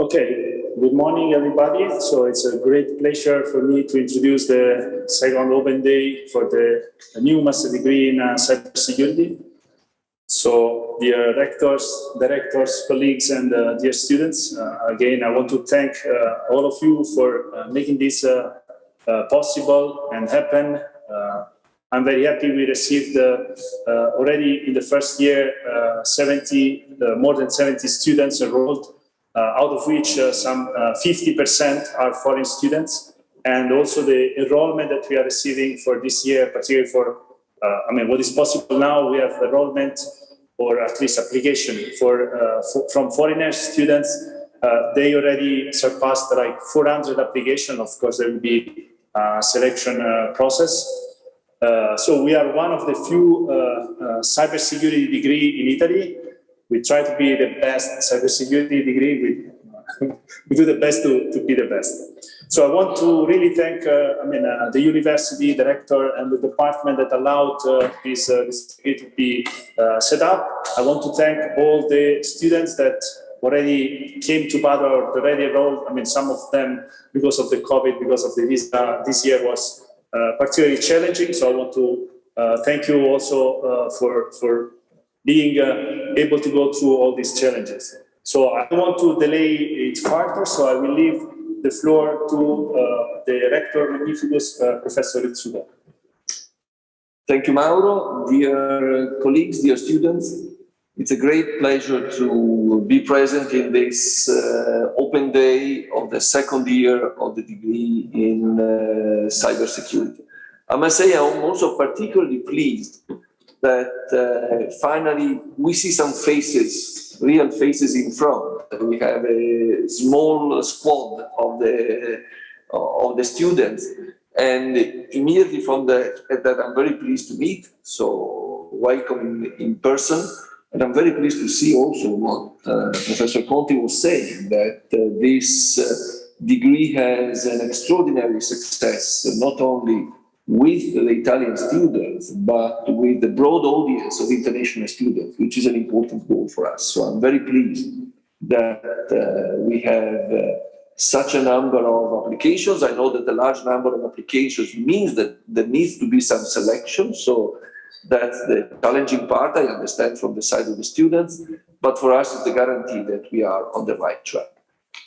Okay, good morning everybody. So it's a great pleasure for me to introduce the second open day for the new master degree in cybersecurity. So dear rectors, directors, colleagues, and dear students, again, I want to thank all of you for making this possible and happen. I'm very happy we received already in the first year more than 70 students enrolled, out of which some 50% are foreign students. And also the enrollment that we are receiving for this year, particularly for, what is possible now, we have enrollment or at least application from foreigner students. They already surpassed like 400 applications. Of course, there will be a selection process. So we are one of the few cybersecurity degree in Italy. We try to be the best cybersecurity degree. We do the best to be the best. So I want to really thank the university, the rector, and the department that allowed this degree to be set up. I want to thank all the students that already came to PARTE or already enrolled. Some of them because of the COVID, because of the visa, this year was particularly challenging. So I want to thank you also for being able to go through all these challenges. So I don't want to delay it further, so I will leave the floor to the Rector Magnificus, Professor Ritsuda. Thank you, Mauro. Dear colleagues, dear students, it's a great pleasure to be present in this open day of the second year of the degree in cybersecurity. I must say I'm also particularly pleased that finally we see some faces, real faces in front. We have a small squad of the students, and immediately from that I'm very pleased to meet. So welcome in person, and I'm very pleased to see also what Professor Conti was saying, that this degree has an extraordinary success, not only with the Italian students, but with the broad audience of international students, which is an important goal for us. So I'm very pleased that we have such a number of applications. I know that a large number of applications means that there needs to be some selection. So that's the challenging part, I understand, from the side of the students. But for us, it's the guarantee that we are on the right track.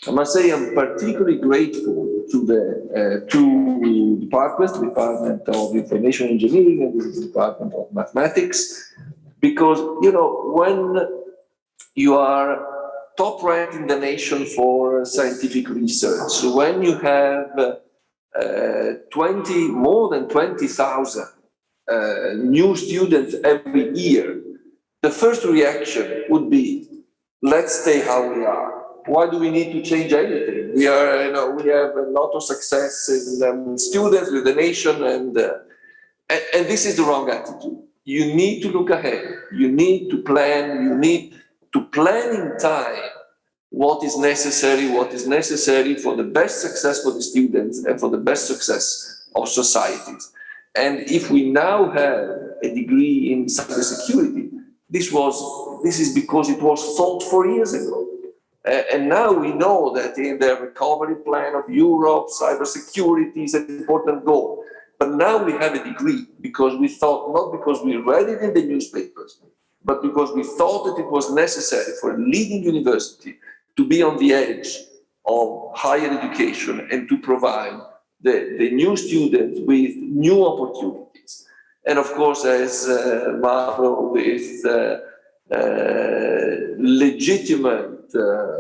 I must say I'm particularly grateful to the two departments, the Department of Information Engineering and the Department of Mathematics, because, you know, when you are top ranked in the nation for scientific research, when you have more than 20,000 new students every year, the first reaction would be, let's stay how we are. Why do we need to change anything? We are, we have a lot of success in students, with the nation, and this is the wrong attitude. You need to look ahead. You need to plan. You need to plan in time what is necessary for the best success for the students and for the best success of societies. And if we now have a degree in cybersecurity, this is because it was thought 4 years ago. And now we know that in the recovery plan of Europe, cybersecurity is an important goal. But now we have a degree because we thought, not because we read it in the newspapers, but because we thought that it was necessary for a leading university to be on the edge of higher education and to provide the new students with new opportunities. And of course, as Mauro, with legitimate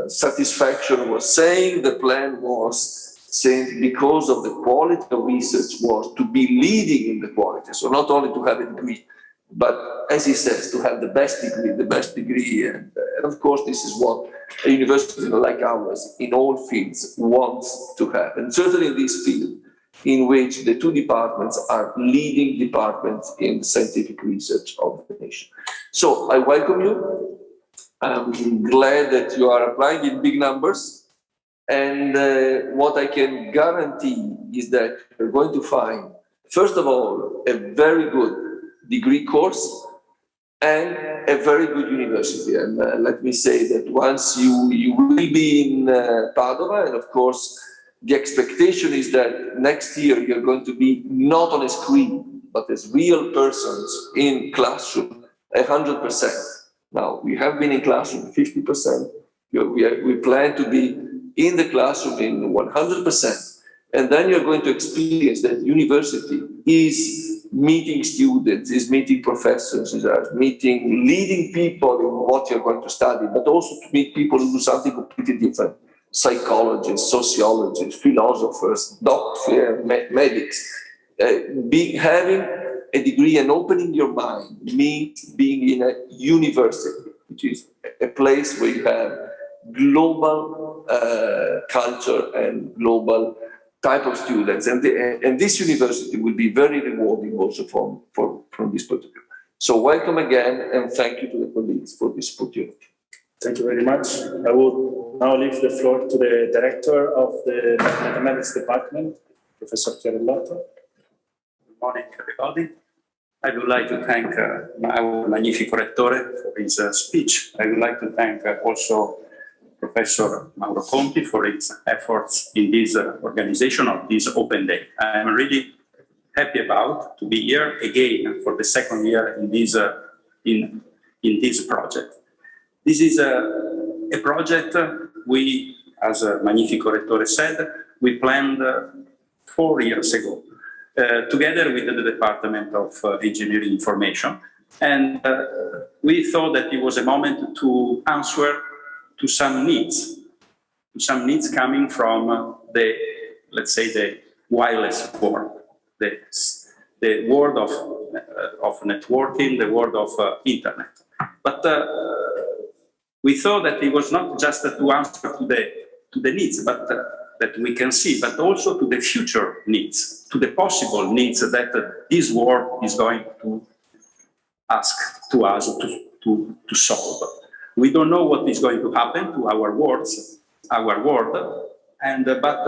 satisfaction was saying, the plan was saying because of the quality of research was to be leading in the quality. So not only to have a degree, but as he says, to have the best degree. And of course, this is what a university like ours in all fields wants to have. And certainly in this field, in which the two departments are leading departments in scientific research of the nation. So I welcome you. I'm glad that you are applying in big numbers. And what I can guarantee is that you're going to find, first of all, a very good degree course, and a very good university. And let me say that once you will be in Padova, and of course, the expectation is that next year you're going to be not on a screen, but as real persons in classroom, 100%. Now, we have been in classroom 50%. We plan to be in the classroom in 100%. And then you're going to experience that university is meeting students, is meeting professors, is meeting leading people in what you're going to study, but also to meet people who do something completely different. Psychologists, sociologists, philosophers, doctors, medics. Having a degree and opening your mind means being in a university, which is a place where you have global culture and global type of students. And this university will be very rewarding also from this point of view. So welcome again, and thank you to the colleagues for this opportunity. Thank you very much. I will now leave the floor to the director of the mathematics department, Professor Chiarellotto. Good morning, everybody. I would like to thank our Magnifico Rettore for his speech. I would like to thank also Professor Mauro Conti for his efforts in this organization of this open day. I am really happy about to be here again for the second year in this project. This is a project we, as Magnifico Rettore said, we planned 4 years ago, together with the Department of Engineering Information. And we thought that it was a moment to answer to some needs coming from the, let's say, the wireless world, the world of networking, the world of internet. But we thought that it was not just to answer to the needs, but that we can see, but also to the future needs, to the possible needs that this world is going to ask to us to solve. We don't know what is going to happen to our world, and but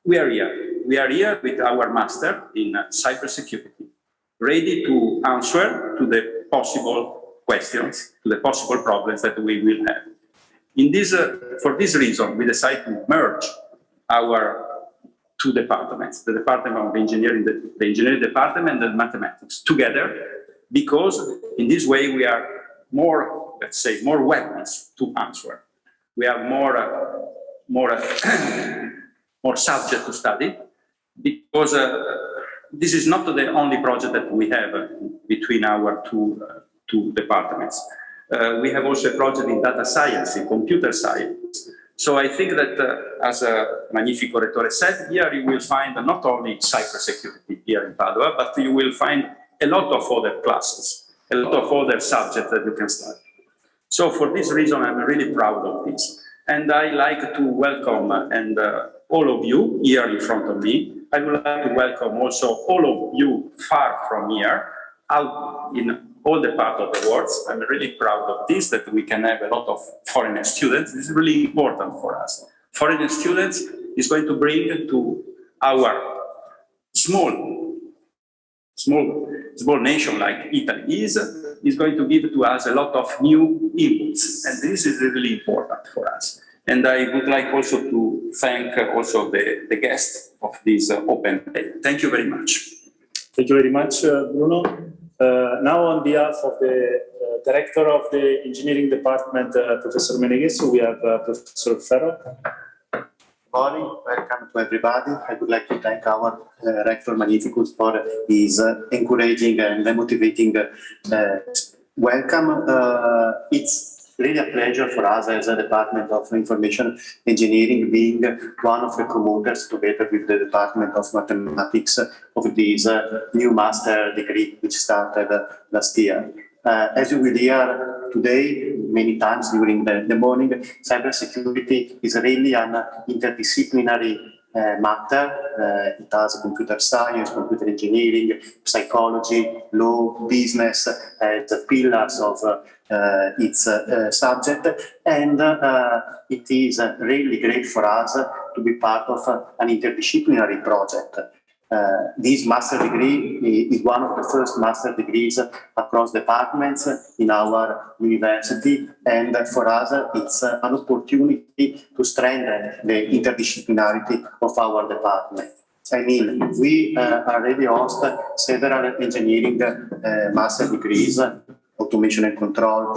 we are here. We are here with our master in cybersecurity, ready to answer to the possible questions, to the possible problems that we will have. In this, for this reason, we decided to merge our two departments, the Department of Engineering, the Engineering Department and the Mathematics, together, because in this way we are more, let's say, more weapons to answer. We have more subject to study, because this is not the only project that we have between our two departments. We have also a project in data science, in computer science. So I think that, as Magnifico Rettore said, here you will find not only cybersecurity here in Padua, but you will find a lot of other classes, a lot of other subjects that you can study. So for this reason, I'm really proud of this. And I like to welcome all of you here in front of me. I would like to welcome also all of you far from here, out in all the part of the world. I'm really proud of this, that we can have a lot of foreign students. This is really important for us. Foreign students is going to bring to our small nation like Italy is going to give to us a lot of new inputs, and this is really important for us. And I would like also to thank also the guests of this open day. Thank you very much. Thank you very much, Bruno. Now, on behalf of the director of the engineering department, Professor Meneghesso, we have Professor Pharaoh. Good morning, welcome to everybody. I would like to thank our Rector Magnificus for his encouraging and motivating welcome. It's really a pleasure for us as a Department of Information Engineering being one of the promoters together with the Department of Mathematics of this new master degree which started last year. As you will hear today, many times during the morning, cybersecurity is really an interdisciplinary matter. It has computer science, computer engineering, psychology, law, business as pillars of its subject, and it is really great for us to be part of an interdisciplinary project. This master degree is one of the first master degrees across departments in our university, and for us it's an opportunity to strengthen the interdisciplinarity of our department. I mean, we already host several engineering master degrees, automation and control,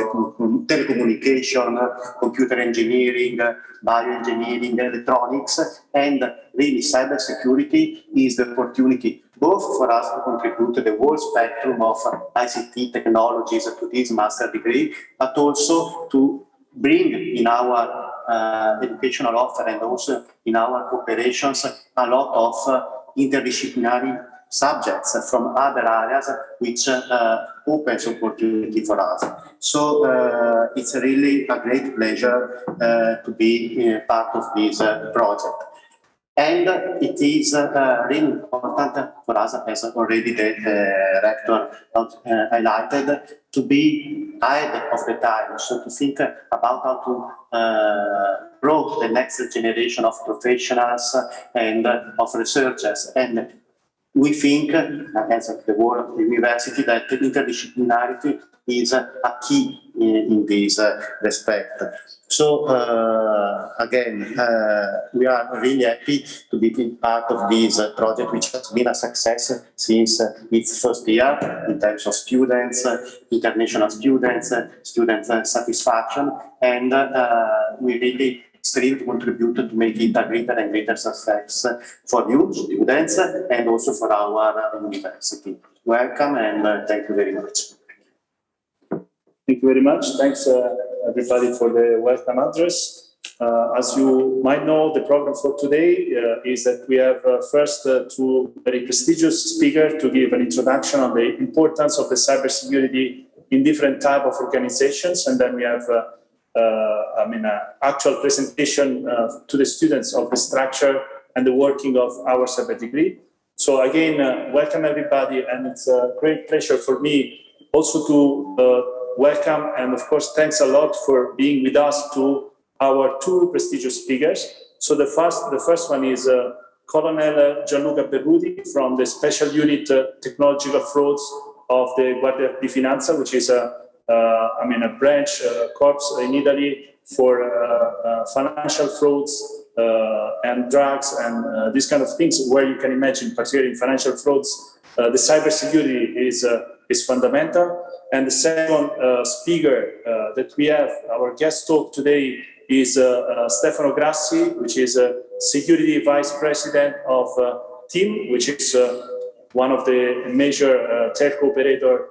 telecommunication, computer engineering, bioengineering, electronics, and really cybersecurity is the opportunity both for us to contribute to the whole spectrum of ICT technologies to this master degree, but also to bring in our educational offer and also in our operations a lot of interdisciplinary subjects from other areas, which opens opportunity for us. So it's really a great pleasure to be part of this project. And it is really important for us, as already the rector highlighted, to be ahead of the time, so to think about how to grow the next generation of professionals and of researchers. And we think, as the world university, that interdisciplinarity is a key in this respect. So again, we are really happy to be part of this project, which has been a success since its first year in terms of students, international students, student satisfaction, and we really strive to contribute to make it a greater and greater success for you, students, and also for our university. Welcome, and thank you very much. Thank you very much. Thanks, everybody, for the welcome address. As you might know, the program for today is that we have first two very prestigious speakers to give an introduction on the importance of the cybersecurity in different types of organizations, and then we have actual presentation to the students of the structure and the working of our cyber degree. So again, welcome everybody, and it's a great pleasure for me also to welcome, and of course, thanks a lot for being with us to our two prestigious speakers. So the first one is Colonel Gianluca Berruti from the Special Unit Technological Frauds of the Guardia di Finanza, which is a branch corps in Italy for financial frauds and drugs and these kind of things, where you can imagine, particularly in financial frauds, the cybersecurity is fundamental. And the second speaker that we have, our guest talk today, is Stefano Grassi, which is a Security Vice President of TIM, which is one of the major telco operator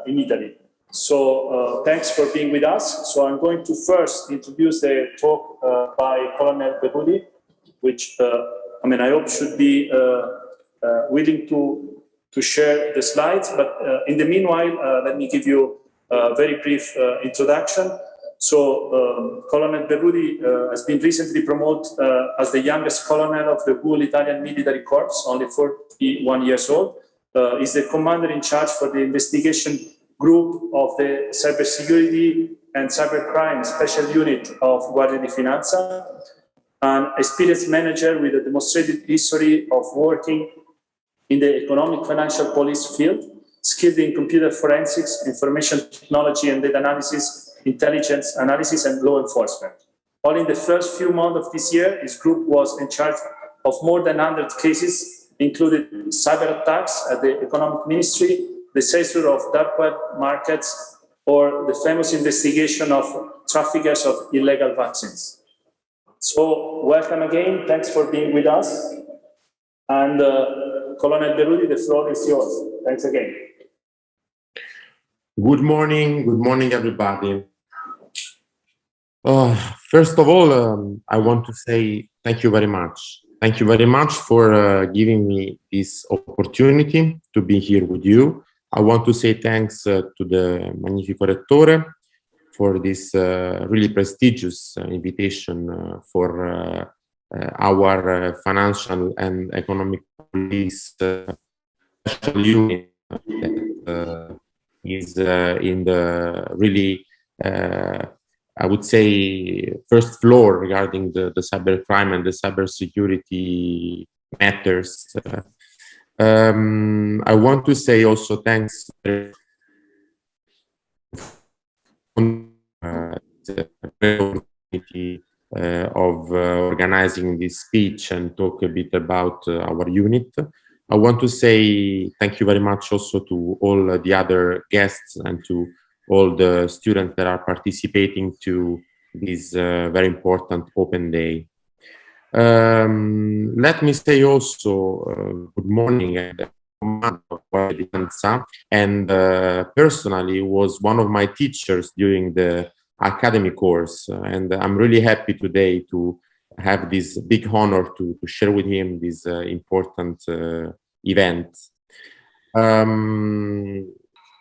in Italy. So thanks for being with us. So I'm going to first introduce the talk by Colonel Berruti, which I hope should be willing to share the slides. But in the meanwhile, let me give you a very brief introduction. So Colonel Berruti has been recently promoted as the youngest colonel of the whole Italian military corps, only 41 years old. He's the commander in charge for the investigation group of the cybersecurity and cybercrime special unit of Guardia di Finanza, an experienced manager with a demonstrated history of working in the economic financial police field, skilled in computer forensics, information technology and data analysis, intelligence analysis, and law enforcement. All in the first few months of this year, his group was in charge of more than 100 cases, including cyber attacks at the economic ministry, the seizure of dark web markets, or the famous investigation of traffickers of illegal vaccines. So welcome again, thanks for being with us. And Colonel Berruti, the floor is yours. Thanks again. Good morning everybody. First of all, I want to say thank you very much. Thank you very much for giving me this opportunity to be here with you. I want to say thanks to the Magnifico Rettore for this really prestigious invitation for our financial and economic police special unit that is in the really, I would say, first floor regarding the cybercrime and the cybersecurity matters I want to say also thanks the opportunity of organizing this speech and talk a bit about our unit. I want to say thank you very much also to all the other guests and to all the students that are participating to this very important open day. Let me say also good morning and personally was one of my teachers during the academic course, and I'm really happy today to have this big honor to share with him this important event.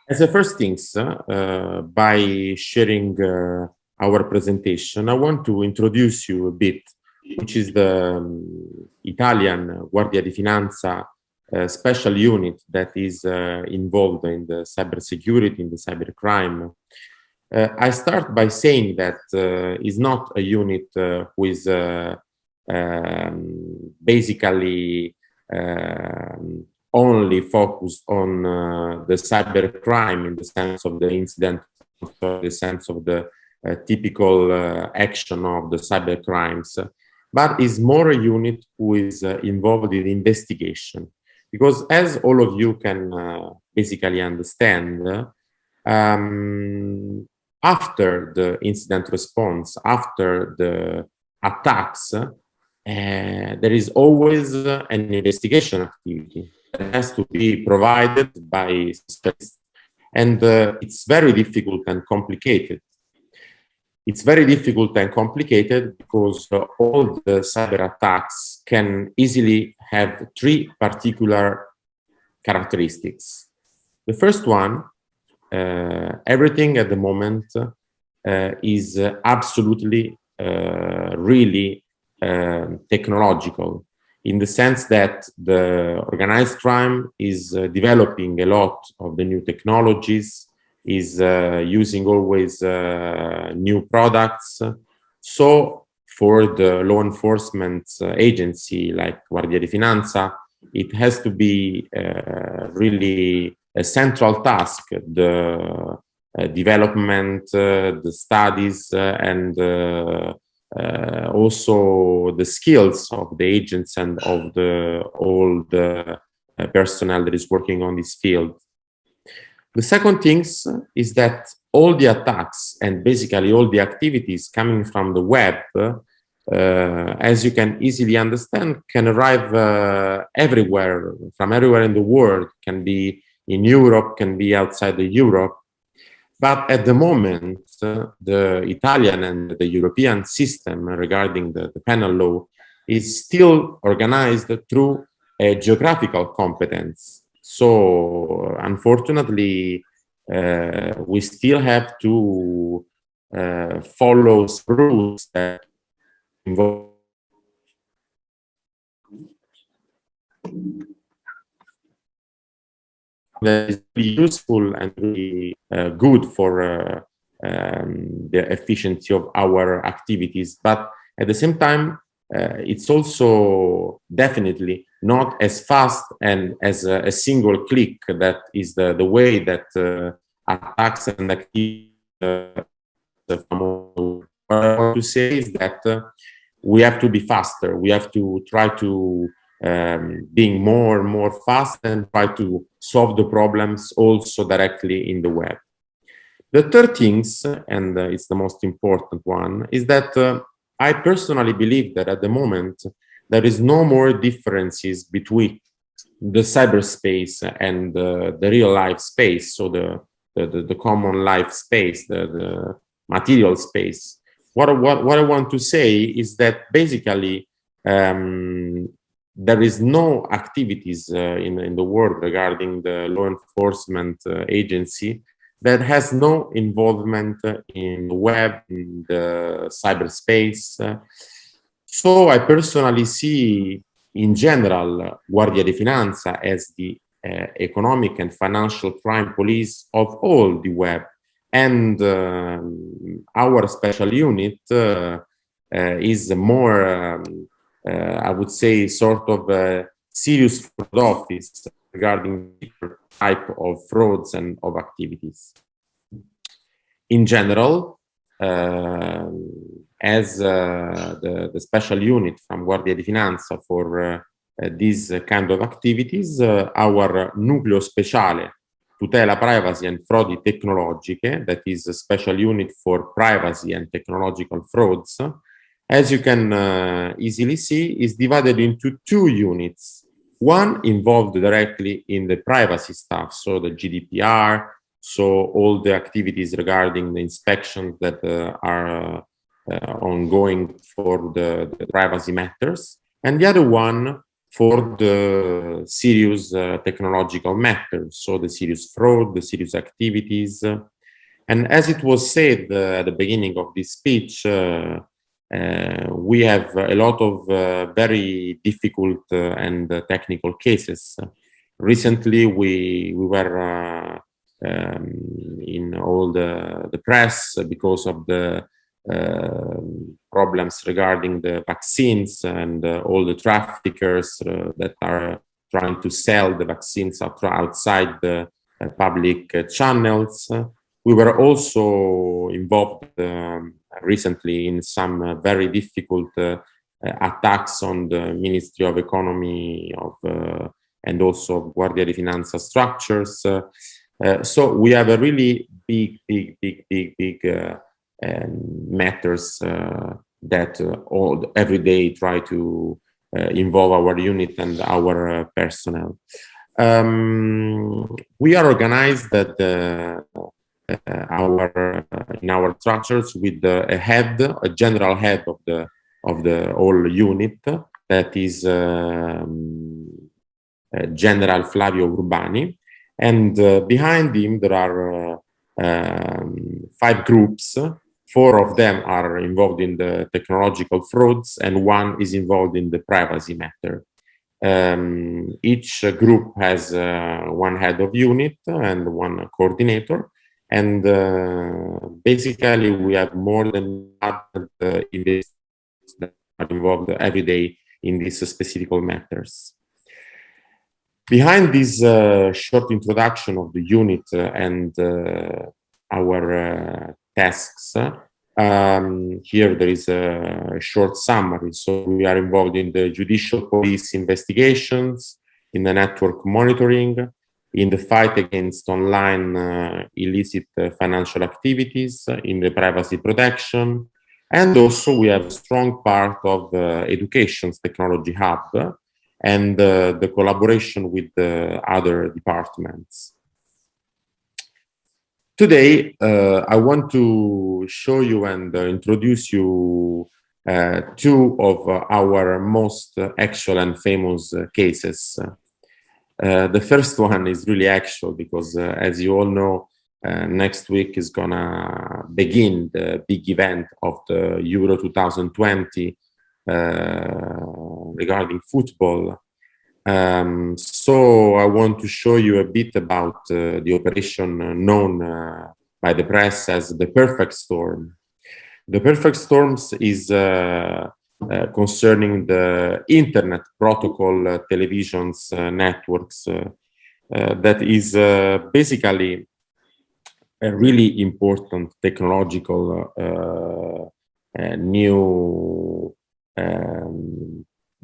As the first things, by sharing our presentation, I want to introduce you a bit, which is the Italian Guardia di Finanza special unit that is involved in the cybersecurity, in the cybercrime. I start by saying that it's not a unit who is basically only focused on the cybercrime in the sense of the incident, in the sense of the typical action of the cybercrimes, but is more a unit who is involved in investigation. Because as all of you can basically understand, after the incident response, after the attacks, there is always an investigation activity that has to be provided by specialists. And it's very difficult and complicated. It's very difficult and complicated because all the cyber attacks can easily have three particular characteristics. The first one, everything at the moment is absolutely, really technological, in the sense that the organized crime is developing a lot of the new technologies, is using always new products. So for the law enforcement agency like Guardia di Finanza, it has to be really a central task, the development, the studies, and also the skills of the agents and of all the personnel that is working on this field. The second thing is that all the attacks and basically all the activities coming from the web, as you can easily understand, can arrive everywhere, from everywhere in the world, can be in Europe, can be outside of Europe. But at the moment, the Italian and the European system regarding the penal law is still organized through a geographical competence. So unfortunately, we still have to follow rules that involve that is really useful and really good for the efficiency of our activities. But at the same time, it's also definitely not as fast and as a single click that is the way that attacks and activities. What I want to say is that we have to be faster. We have to try to being more and more fast and try to solve the problems also directly in the web. The third thing, and it's the most important one, is that I personally believe that at the moment there is no more differences between the cyberspace and the real life space, so the common life space, the material space. What I want to say is that basically there is no activities in the world regarding the law enforcement agency that has no involvement in the web, in the cyberspace. So I personally see, in general, Guardia di Finanza as the economic and financial crime police of all the web. And our special unit is more, I would say, sort of serious fraud office regarding different type of frauds and of activities. In general, as the special unit from Guardia di Finanza for these kind of activities, our nucleo speciale tutela privacy and frodi tecnologiche, that is a special unit for privacy and technological frauds, as you can easily see, is divided into two units. One involved directly in the privacy stuff, so the GDPR, so all the activities regarding the inspections that are ongoing for the privacy matters, and the other one for the serious technological matters, so the serious fraud, the serious activities. And as it was said at the beginning of this speech, we have a lot of very difficult and technical cases. Recently, we were in all the press because of the problems regarding the vaccines and all the traffickers that are trying to sell the vaccines outside the public channels. We were also involved recently in some very difficult attacks on the Ministry of Economy and also Guardia di Finanza structures. So we have a really big matters that every day try to involve our unit and our personnel. We are organized that in our structures with a general head of the whole unit, that is General Flavio Urbani, and behind him there are 5 groups. 4 of them are involved in the technological frauds, and 1 is involved in the privacy matter. Each group has 1 head of unit and 1 coordinator, and basically we have more than 100 investigators that are involved every day in these specific matters. Behind this short introduction of the unit and our tasks, here there is a short summary. So we are involved in the judicial police investigations, in the network monitoring, in the fight against online illicit financial activities, in the privacy protection, and also we have a strong part of education's technology hub and the collaboration with the other departments. Today, I want to show you and introduce you 2 of our most actual and famous cases. The first one is really actual because, as you all know, next week is gonna begin the big event of the Euro 2020 regarding football. So I want to show you a bit about the operation known by the press as the Perfect Storm. The Perfect Storms is concerning the internet protocol televisions networks. That is basically a really important technological new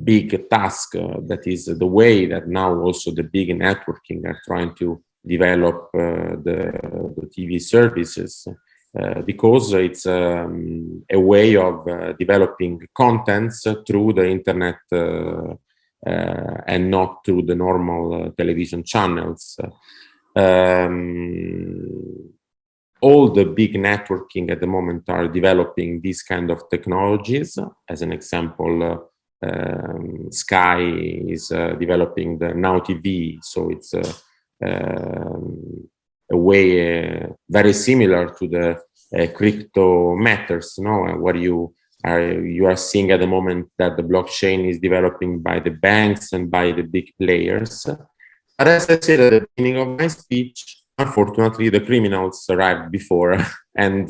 big task that is the way that now also the big networking are trying to develop the TV services because it's a way of developing contents through the internet and not through the normal television channels. All the big networking at the moment are developing these kind of technologies. As an example, Sky is developing the Now TV, so it's a way very similar to the crypto matters, where you are seeing at the moment that the blockchain is developing by the banks and by the big players. But as I said at the beginning of my speech, unfortunately, the criminals arrived before, and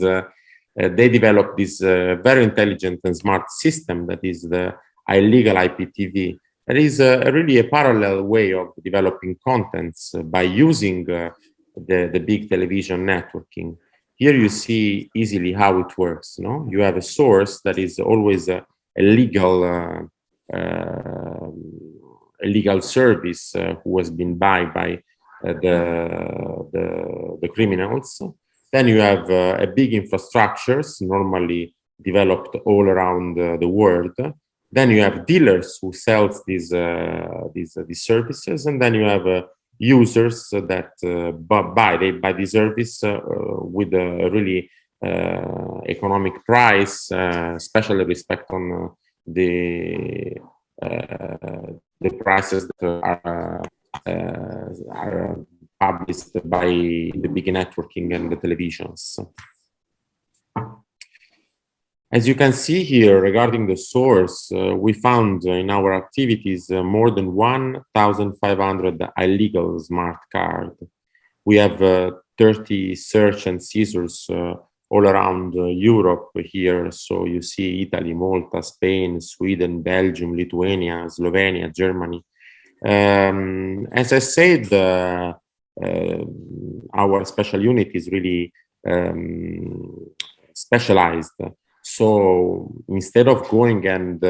they developed this very intelligent and smart system that is the illegal IPTV There is really a parallel way of developing contents by using the big television networking. Here you see easily how it works. No, you have a source that is always a legal service who has been bought by the criminals. Then you have a big infrastructures normally developed all around the world. Then you have dealers who sell these services, and then you have users that buy the service with a really economic price, especially respect on the prices that are published by the big networking and the televisions. As you can see here, regarding the source, we found in our activities more than 1,500 illegal smart cards. We have 30 search and seizures all around Europe here. So you see Italy, Malta, Spain, Sweden, Belgium, Lithuania, Slovenia, Germany. As I said, our special unit is really specialized. So instead of going and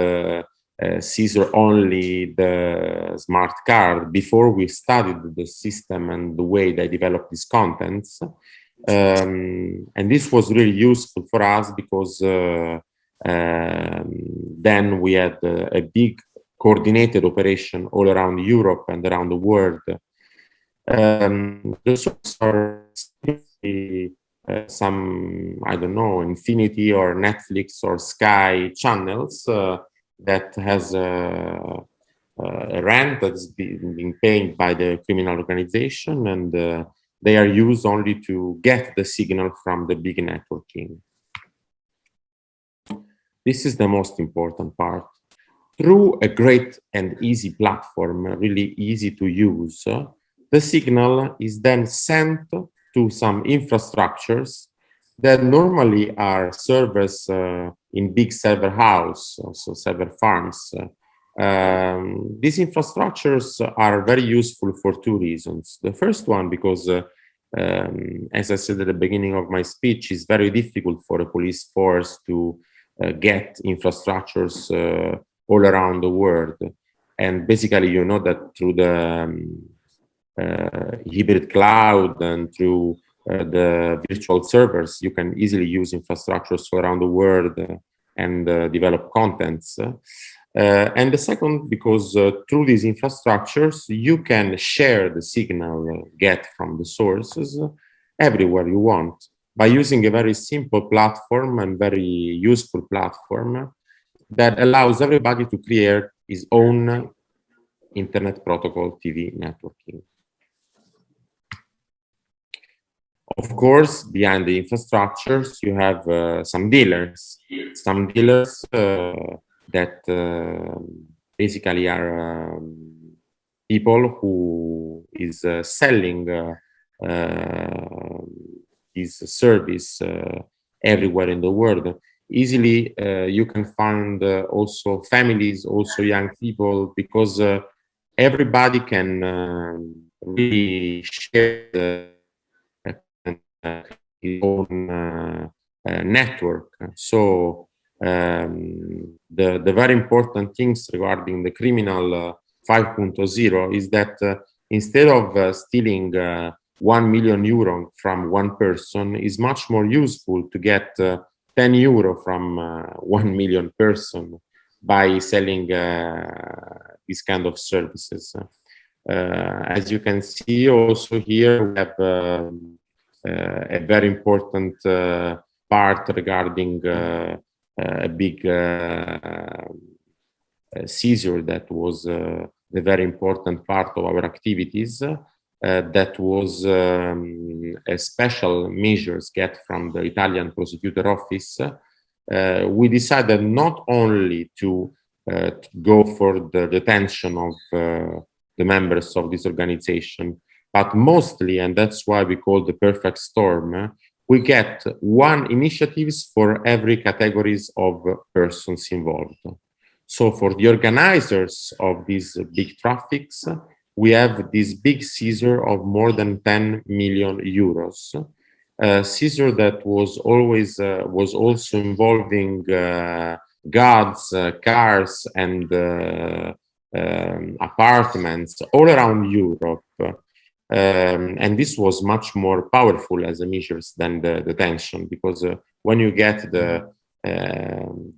seizure only the smart card, before we studied the system and the way they develop these contents, and this was really useful for us because then we had a big coordinated operation all around Europe and around the world. The sources are some, I don't know, Infinity or Netflix or Sky channels that has a rent that's being paid by the criminal organization, and they are used only to get the signal from the big networking. This is the most important part. Through a great and easy platform, really easy to use, the signal is then sent to some infrastructures that normally are servers in big server house, also server farms. These infrastructures are very useful for two reasons. The first one, because as I said at the beginning of my speech, it's very difficult for a police force to get infrastructures all around the world. And basically, you know that through the hybrid cloud and through the virtual servers, you can easily use infrastructures around the world and develop contents. And the second, because through these infrastructures, you can share the signal get from the sources everywhere you want by using a very simple platform and very useful platform that allows everybody to create his own Internet Protocol TV networking. Of course, behind the infrastructures, you have some dealers that basically are people who is selling this service everywhere in the world. Easily, you can find also families, also young people, because everybody can really share his own network. So the very important things regarding the criminal 5.0 is that instead of stealing 1 million euro from one person, is much more useful to get 10 euro from 1 million person by selling these kind of services. As you can see also here, we have a very important part regarding a big seizure that was the very important part of our activities. That was a special measures get from the Italian prosecutor office. We decided not only to go for the detention of the members of this organization, but mostly, and that's why we call the perfect storm, we get one initiatives for every categories of persons involved. So for the organizers of these big traffics, we have this big seizure of more than 10 million euros. Seizure that was always was also involving guards, cars, and apartments all around Europe. And this was much more powerful as a measures than the detention, because when you get the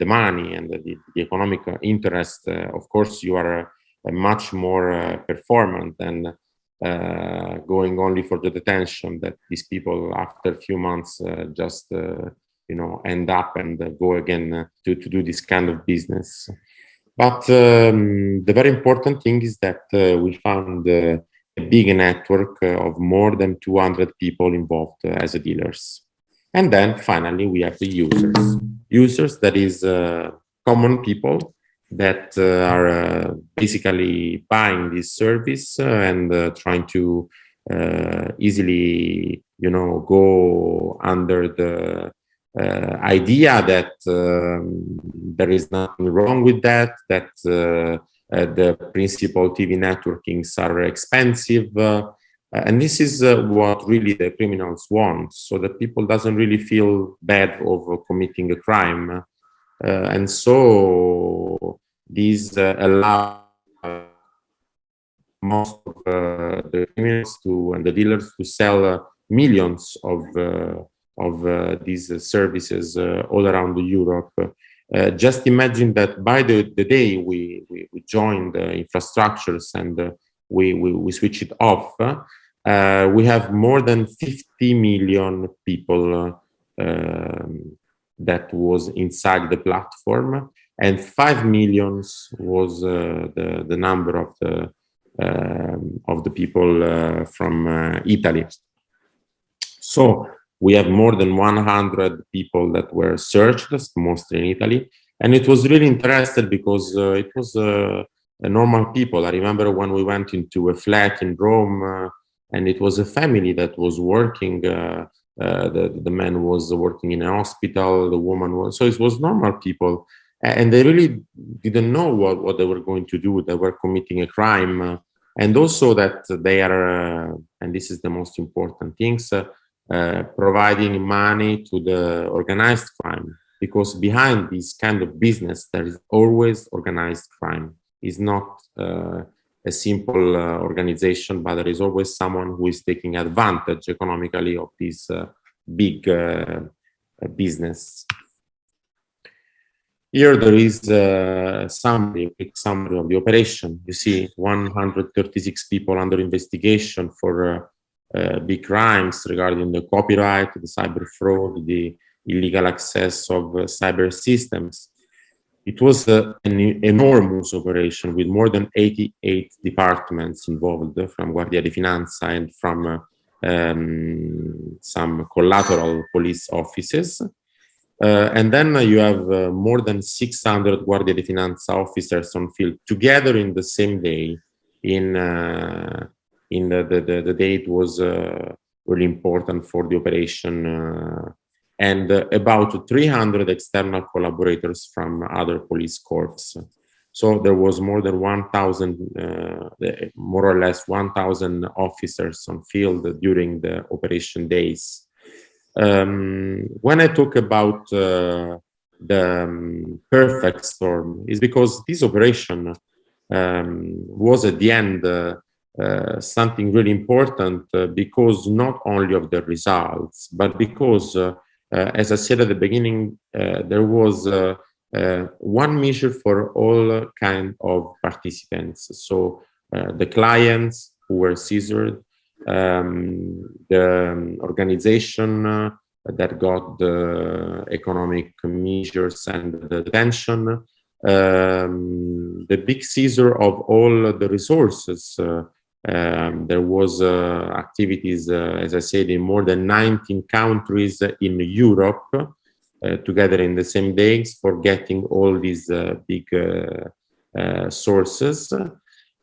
money and the economic interest, of course, you are much more performant than going only for the detention, that these people after a few months just you know, end up and go again to do this kind of business. But the very important thing is that we found a big network of more than 200 people involved as dealers. And then finally we have the users. Users, that is common people that are basically buying this service and trying to easily, you know, go under the idea that there is nothing wrong with that, that the principal TV networkings are expensive. And this is what really the criminals want, so that people doesn't really feel bad over committing a crime. And so these allow most of the criminals and the dealers to sell millions of these services all around Europe. Just imagine that by the day we join the infrastructures and we switch it off, we have more than 50 million people that was inside the platform, and 5 million was the number of the people from Italy. So we have more than 100 people that were searched, mostly in Italy, and it was really interesting because it was normal people. I remember when we went into a flat in Rome, and it was a family that was working. The man was working in a hospital, the woman was, so it was normal people, and they really didn't know what they were going to do. They were committing a crime, and also that they are, and this is the most important things, providing money to the organized crime, because behind this kind of business there is always organized crime. It's not a simple organization, but there is always someone who is taking advantage economically of this big business. Here there is a quick summary of the operation. You see 136 people under investigation for big crimes regarding the copyright, the cyber fraud, the illegal access of cyber systems. It was an enormous operation with more than 88 departments involved, from Guardia di Finanza and from some collateral police offices. And then you have more than 600 Guardia di Finanza officers on field together in the same day. In the day it was really important for the operation, and about 300 external collaborators from other police corps. So there was more than 1,000, more or less 1,000 officers on field during the operation days. When I talk about the perfect storm, is because this operation was at the end something really important, because not only of the results, but because as I said at the beginning, there was one measure for all kind of participants. So the clients who were seized, the organization that got the economic measures and the detention, the big seizure of all the resources. There was activities, as I said, in more than 19 countries in Europe, together in the same days, for getting all these big sources.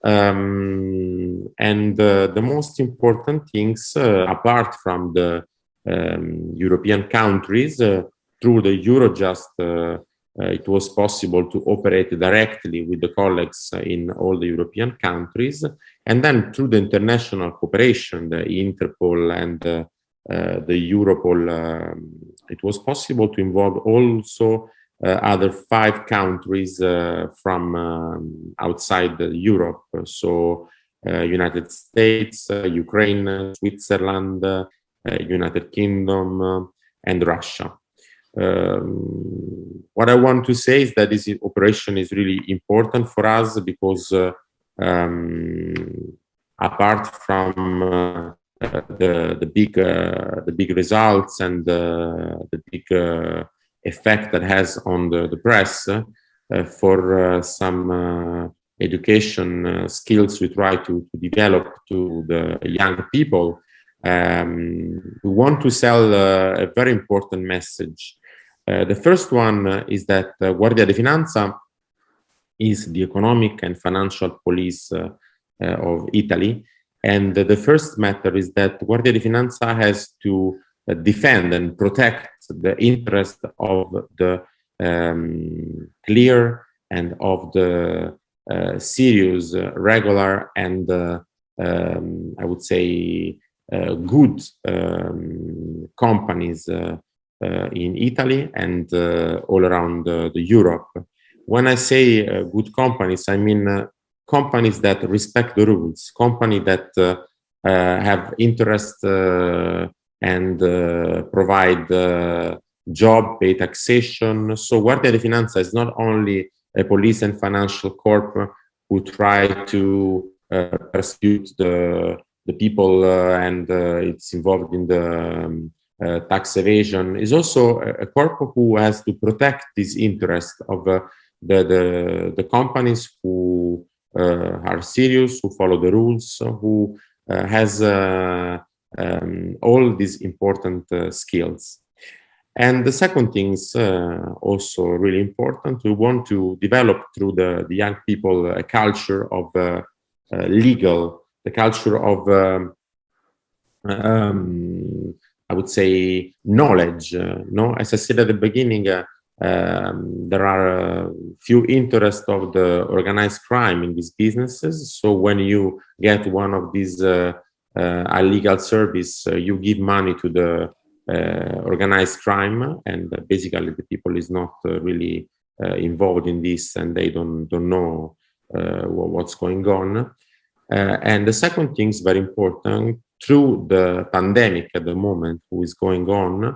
And the most important things, apart from the European countries, through the Eurojust it was possible to operate directly with the colleagues in all the European countries. And then through the international cooperation, the Interpol and the Europol, it was possible to involve also other 5 countries from outside Europe. So United States, Ukraine, Switzerland, United Kingdom, and Russia. What I want to say is that this operation is really important for us because apart from the big results and the big effect that has on the press, for some education skills we try to develop to the young people, we want to sell a very important message. The first one is that Guardia di Finanza is the economic and financial police of Italy. And the first matter is that Guardia di Finanza has to defend and protect the interest of the clear and of the serious, regular, and I would say good companies in Italy and all around Europe. When I say good companies, I mean companies that respect the rules, companies that have interest and provide job, pay taxation. So Guardia di Finanza is not only a police and financial corp who try to persecute the people and it's involved in the tax evasion. Is also a corp who has to protect this interest of the companies who are serious, who follow the rules, who has all these important skills. And the second thing is also really important. We want to develop through the young people a culture of the culture of I would say knowledge. No, as I said at the beginning, there are few interests of the organized crime in these businesses. So when you get one of these illegal service, you give money to the organized crime, and basically the people is not really involved in this, and they don't know what's going on. And the second thing is very important. Through the pandemic at the moment who is going on,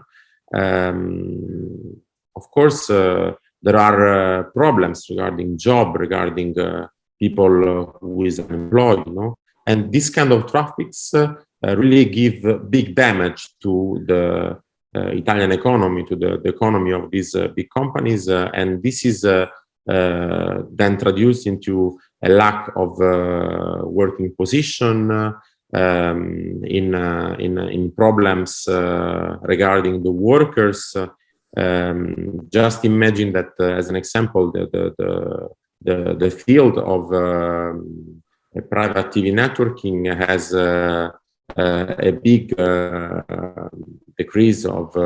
of course, there are problems regarding job, regarding people who is unemployed, you know, and this kind of traffics really give big damage to the Italian economy, to the economy of these big companies, and this is then traduced into a lack of working position, in problems regarding the workers. Just imagine that, as an example, the field of private TV networking has a big decrease of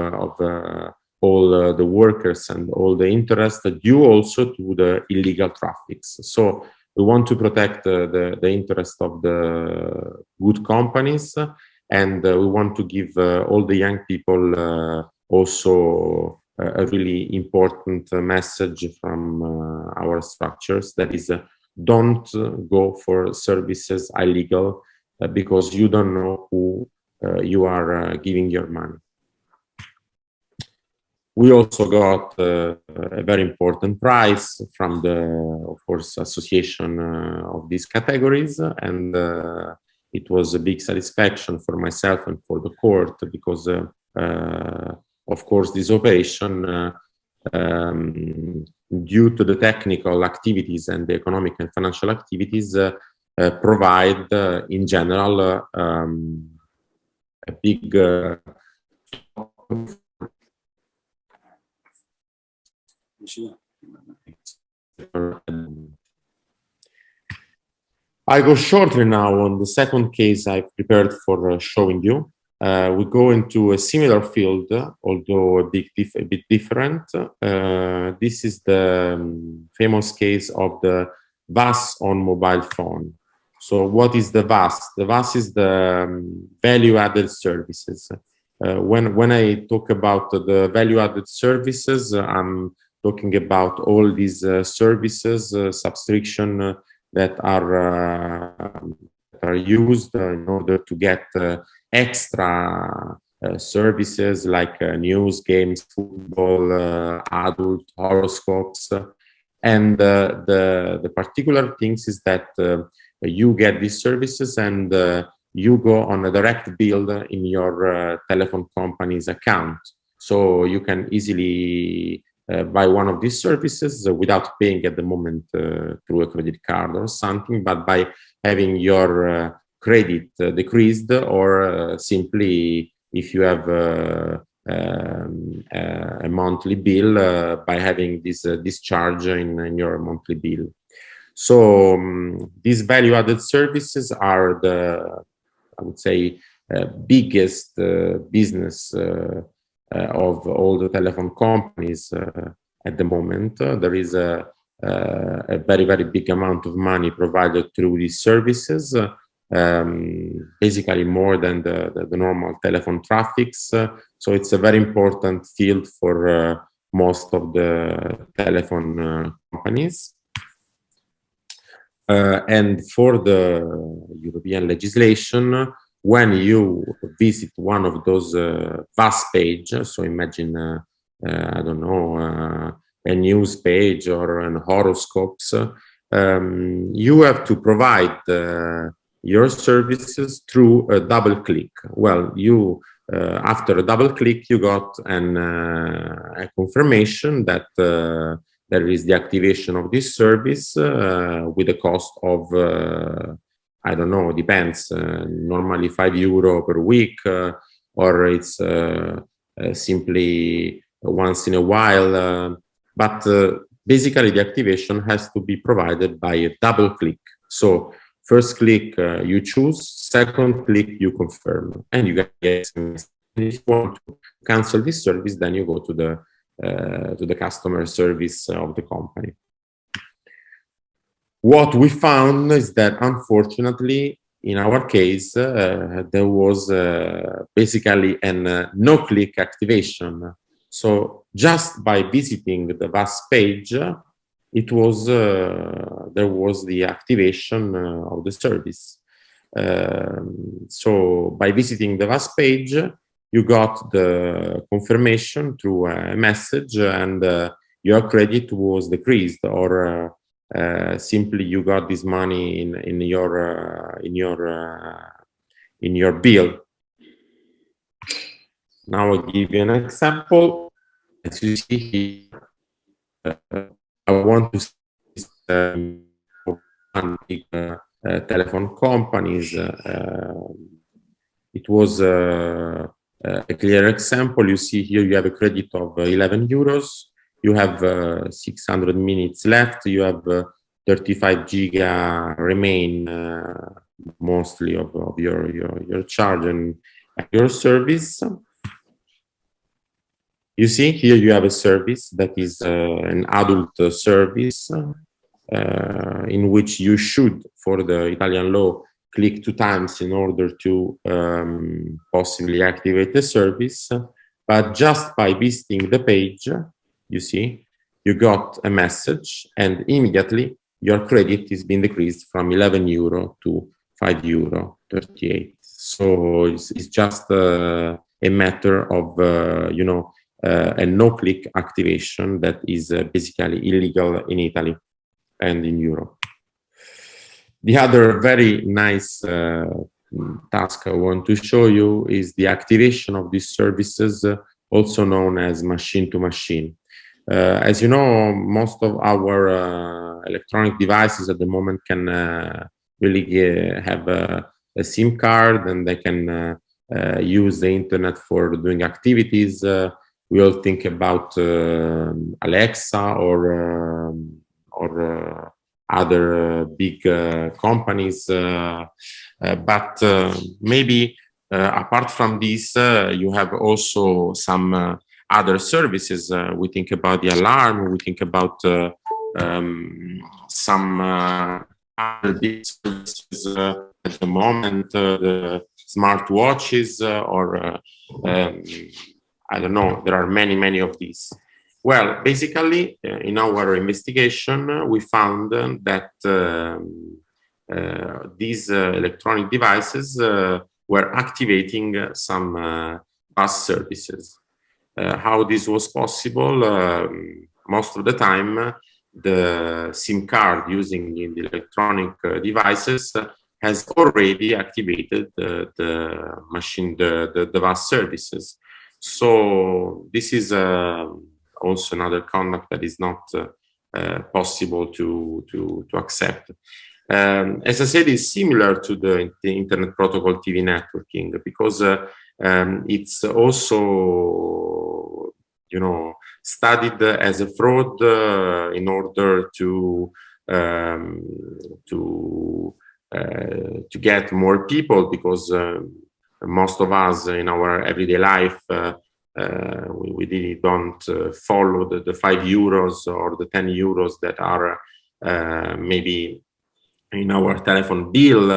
all the workers and all the interest due also to the illegal traffics. So we want to protect the interest of the good companies, and we want to give all the young people also a really important message from our structures, that is, don't go for services illegal because you don't know who you are giving your money. We also got a very important prize from the, of course, association of these categories, and it was a big satisfaction for myself and for the court because, of course, this operation, due to the technical activities and the economic and financial activities, provide in general a big I go shortly now on the second case I've prepared for showing you. we go into a similar field, although a bit different. This is the famous case of the VAS on mobile phone. So what is the VAS? The VAS is the value-added services. When I talk about the value-added services, I'm talking about all these services, subscription that are used in order to get extra services like news, games, football, adult horoscopes. And the particular things is that you get these services and you go on a direct bill in your telephone company's account. So you can easily buy one of these services without paying at the moment through a credit card or something, but by having your credit decreased, or simply if you have a monthly bill, by having this discharge in your monthly bill. So these value-added services are the, I would say, biggest business of all the telephone companies at the moment. There is a very, very big amount of money provided through these services, basically more than the normal telephone traffics. So it's a very important field for most of the telephone companies. And for the European legislation, when you visit one of those VAS pages, so imagine, I don't know, a news page or an horoscopes, you have to provide your services through a double click. Well, you after a double click, you got a confirmation that there is the activation of this service with a cost of, I don't know, depends, normally €5 per week, or it's simply once in a while. But basically, the activation has to be provided by a double click. So first click, you choose, second click, you confirm, and you get SMS. If you want to cancel this service, then you go to the customer service of the company. What we found is that, unfortunately, in our case, there was basically a no-click activation. So just by visiting the VAS page, it was there was the activation of the service. So by visiting the VAS page, you got the confirmation through a message, and your credit was decreased, or simply you got this money in your bill. Now I'll give you an example. As you see here, I want to see one big telephone companies. It was a clear example. You see here you have a credit of €11. You have 600 minutes left. You have 35 giga remain, mostly of your charge and your service. You see here you have a service that is an adult service in which you should, for the Italian law, click 2 times in order to possibly activate the service. But just by visiting the page, you see, you got a message, and immediately your credit is being decreased from €11 to €5.38. So it's just a matter of, a no-click activation that is basically illegal in Italy and in Europe. The other very nice task I want to show you is the activation of these services, also known as machine-to-machine. As you know, most of our electronic devices at the moment can really have a SIM card, and they can use the internet for doing activities. We all think about Alexa or other big companies, but maybe Apart from this, you have also some other services. We think about the alarm, we think about some other big services at the moment, the smartwatches or I don't know, there are many of these. Well, basically, in our investigation, we found that these electronic devices were activating some bus services. How this was possible? Most of the time, the SIM card using in the electronic devices has already activated the machine, the bus services. So this is also another conduct that is not possible to accept. As I said, it's similar to the Internet Protocol TV networking because it's also, you know, studied as a fraud in order to get more people, because most of us in our everyday life we really don't follow the 5 euros or the 10 euros that are maybe in our telephone bill,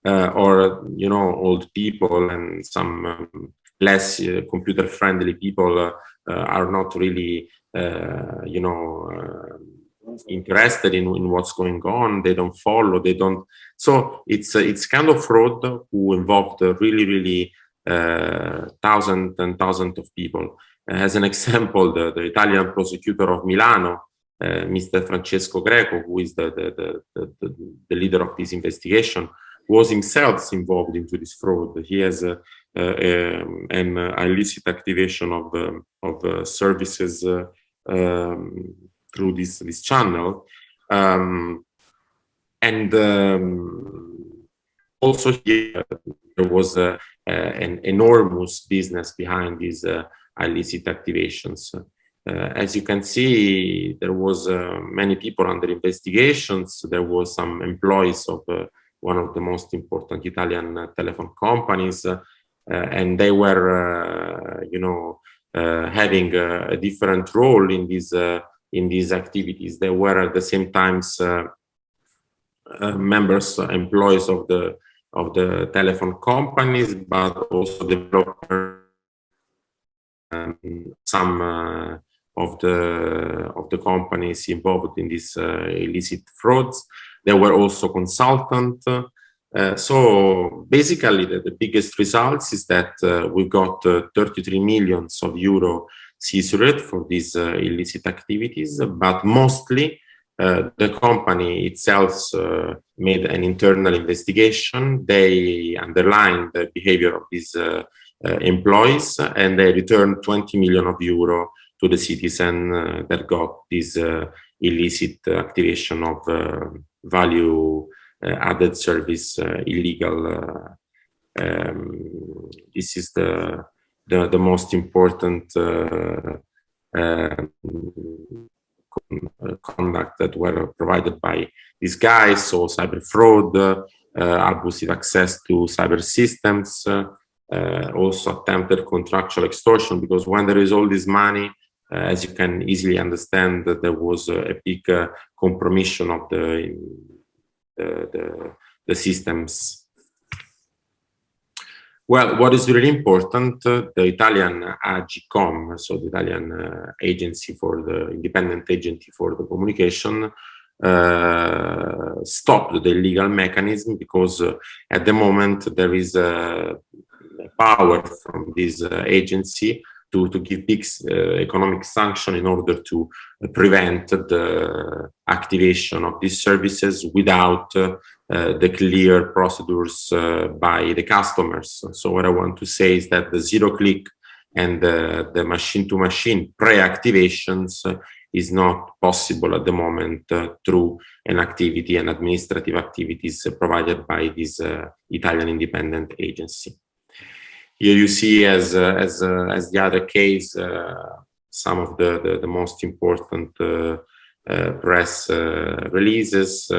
or, you know, old people and some less computer friendly people are not really, you know, interested in what's going on. They don't follow, they don't. So it's kind of fraud who involved really thousands and thousands of people. As an example, the Italian prosecutor of Milano, Mr. Francesco Greco, who is the leader of this investigation, was himself involved into this fraud. He has an illicit activation of services through this channel, and also here there was an enormous business behind these illicit activations. As you can see, there was many people under investigations. There was some employees of one of the most important Italian telephone companies, and they were, you know, having a different role in these activities. They were at the same time members, employees of the telephone companies, but also developers. Some of the companies involved in these illicit frauds. There were also consultants. So basically, the biggest results is that we got 33 million euro seized for these illicit activities, but mostly the company itself made an internal investigation. They underlined the behavior of these employees, and they returned 20 million euro to the citizen that got this illicit activation of value added service illegal. This is the most important conduct that were provided by these guys. So cyber fraud, abusive access to cyber systems, also attempted contractual extortion, because when there is all this money, as you can easily understand, that there was a big compromission of the systems. Well, what is really important, the Italian AGCOM, so the Italian agency for the independent agency for the communication, stopped the illegal mechanism, because at the moment there is a power from this agency to give big economic sanction in order to prevent the activation of these services without the clear procedures by the customers. So what I want to say is that the zero-click and the machine-to-machine pre-activations is not possible at the moment through an activity and administrative activities provided by this Italian independent agency. Here you see, as the other case, some of the most important press releases.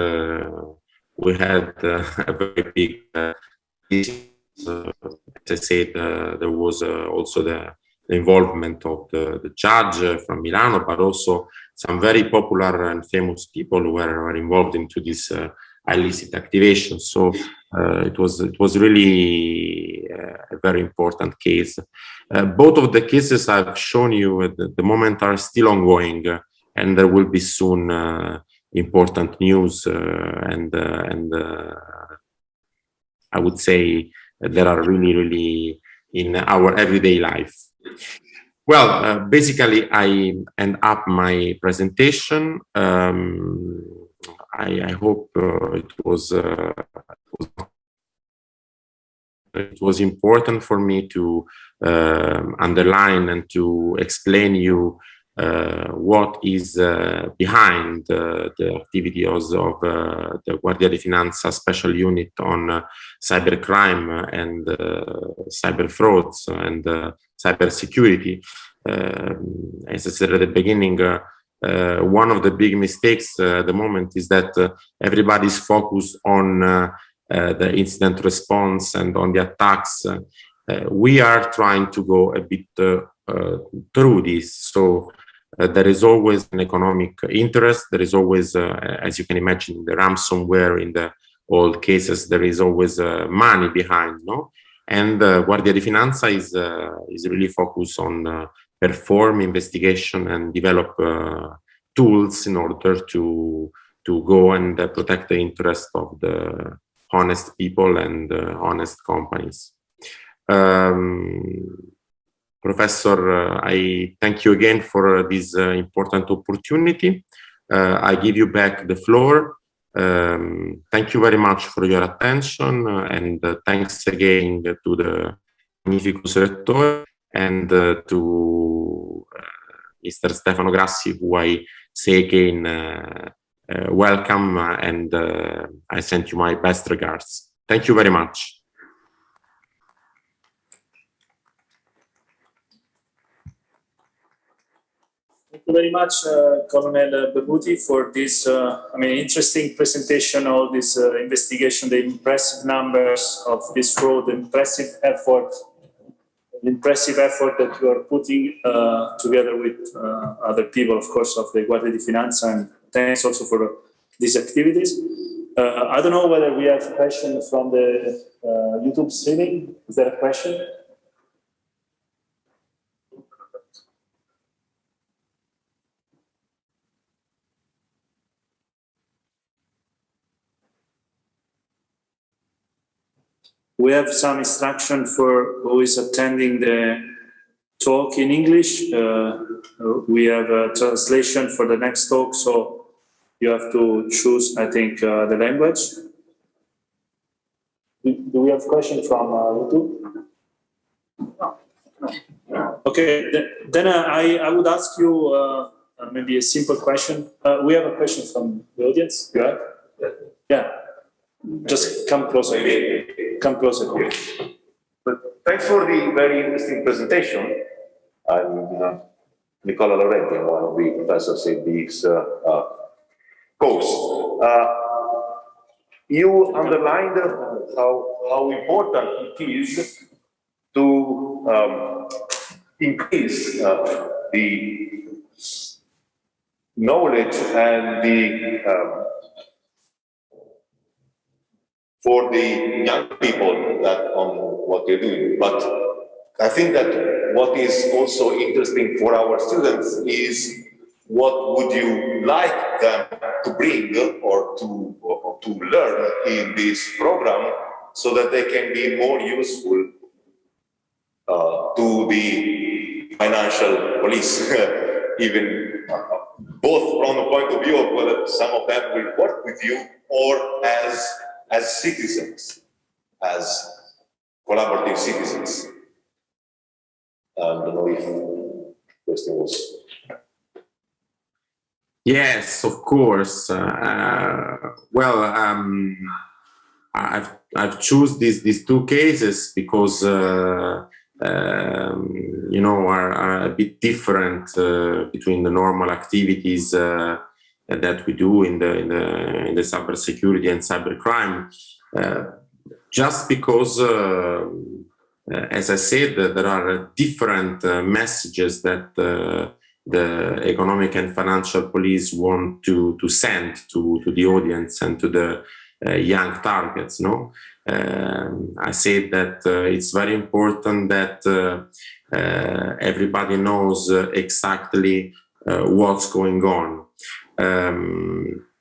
We had a very big as I said, there was also the involvement of the judge from Milano, but also some very popular and famous people who were involved into this illicit activation. So it was really a very important case. Both of the cases I've shown you at the moment are still ongoing, and there will be soon important news and I would say that are really in our everyday life. Well, basically, I end up my presentation. I hope it was important for me to underline and to explain you what is behind the activities of the Guardia di Finanza special unit on cybercrime and cyber frauds and cybersecurity. As I said at the beginning, one of the big mistakes at the moment is that everybody's focused on the incident response and on the attacks. We are trying to go a bit through this. So there is always an economic interest. There is always, as you can imagine, the ransomware in the old cases, there is always money behind, no? And Guardia di Finanza is really focused on perform investigation and develop tools in order to go and protect the interest of the honest people and honest companies. Professor, I thank you again for this important opportunity. I give you back the floor. Thank you very much for your attention, and thanks again to the Magnificus Rector and to Mr. Stefano Grassi, who I say again welcome, and I send you my best regards. Thank you very much. Thank you very much, Colonel Bebuti, for this interesting presentation of this investigation, the impressive numbers of this fraud, the impressive effort that you are putting together with other people, of course, of the Guardia di Finanza, and thanks also for these activities. I don't know whether we have a question from the YouTube streaming. Is there a question? We have some instruction for who is attending the talk in English. We have a translation for the next talk, so you have to choose, I think, the language. Do we have questions from YouTube? No. Okay, then I would ask you maybe a simple question. We have a question from the audience. You have? Yeah. Just come closer. Come closer. But thanks for the very interesting presentation. I'm Nicola Laurenti, one of the professors in this course. You underlined how important it is to increase the knowledge and the for the young people that on what you're doing. But I think that what is also interesting for our students is what would you like them to bring or to learn in this program so that they can be more useful to the financial police, even both from the point of view of whether some of them will work with you or as citizens, as collaborative citizens. I don't know if the question was. Yes, of course. Well, I've chosen these two cases because you know are a bit different between the normal activities that we do in the cybersecurity and cybercrime. just because, as I said, there are different messages that the economic and financial police want to send to the audience and to the young targets. No, I said that it's very important that everybody knows exactly what's going on.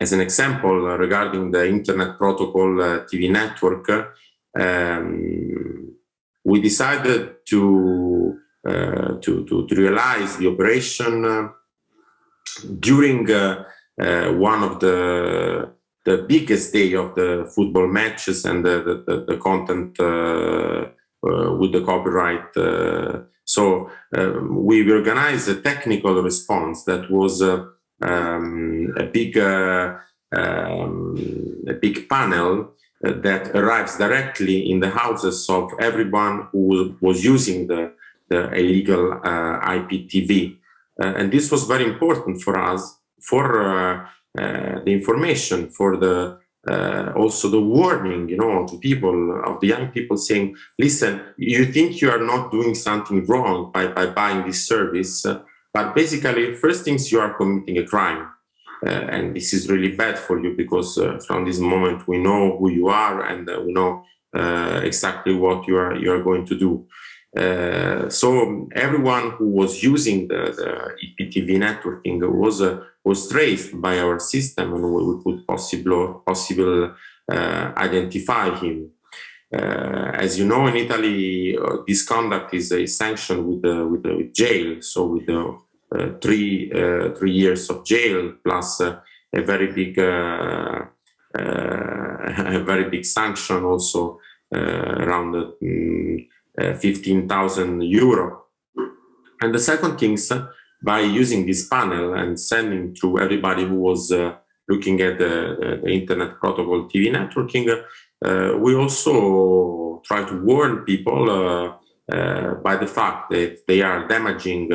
As an example, regarding the Internet Protocol TV network, we decided to realize the operation during one of the biggest day of the football matches and the content with the copyright. So we organized a technical response that was a big panel that arrives directly in the houses of everyone who was using the illegal IPTV. And this was very important for us, for the information, for the also the warning, you know, to people, of the young people, saying, listen, you think you are not doing something wrong by buying this service, but basically, first things, you are committing a crime. And this is really bad for you, because from this moment we know who you are, and we know exactly what you are going to do. So everyone who was using the IPTV networking was traced by our system, and we could possible identify him. As you know, in Italy, this conduct is sanctioned with jail, so with 3 years of jail plus a very big sanction, also around 15,000 euro. And the second thing is, by using this panel and sending to everybody who was looking at the Internet Protocol TV networking, we also try to warn people by the fact that they are damaging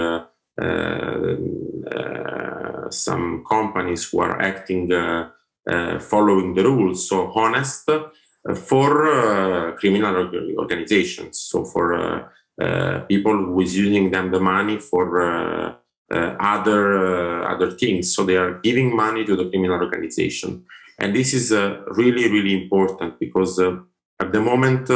some companies who are acting following the rules, so honest, for criminal organizations, so for people who is using them the money for other things. So they are giving money to the criminal organization, and this is really important, because at the moment,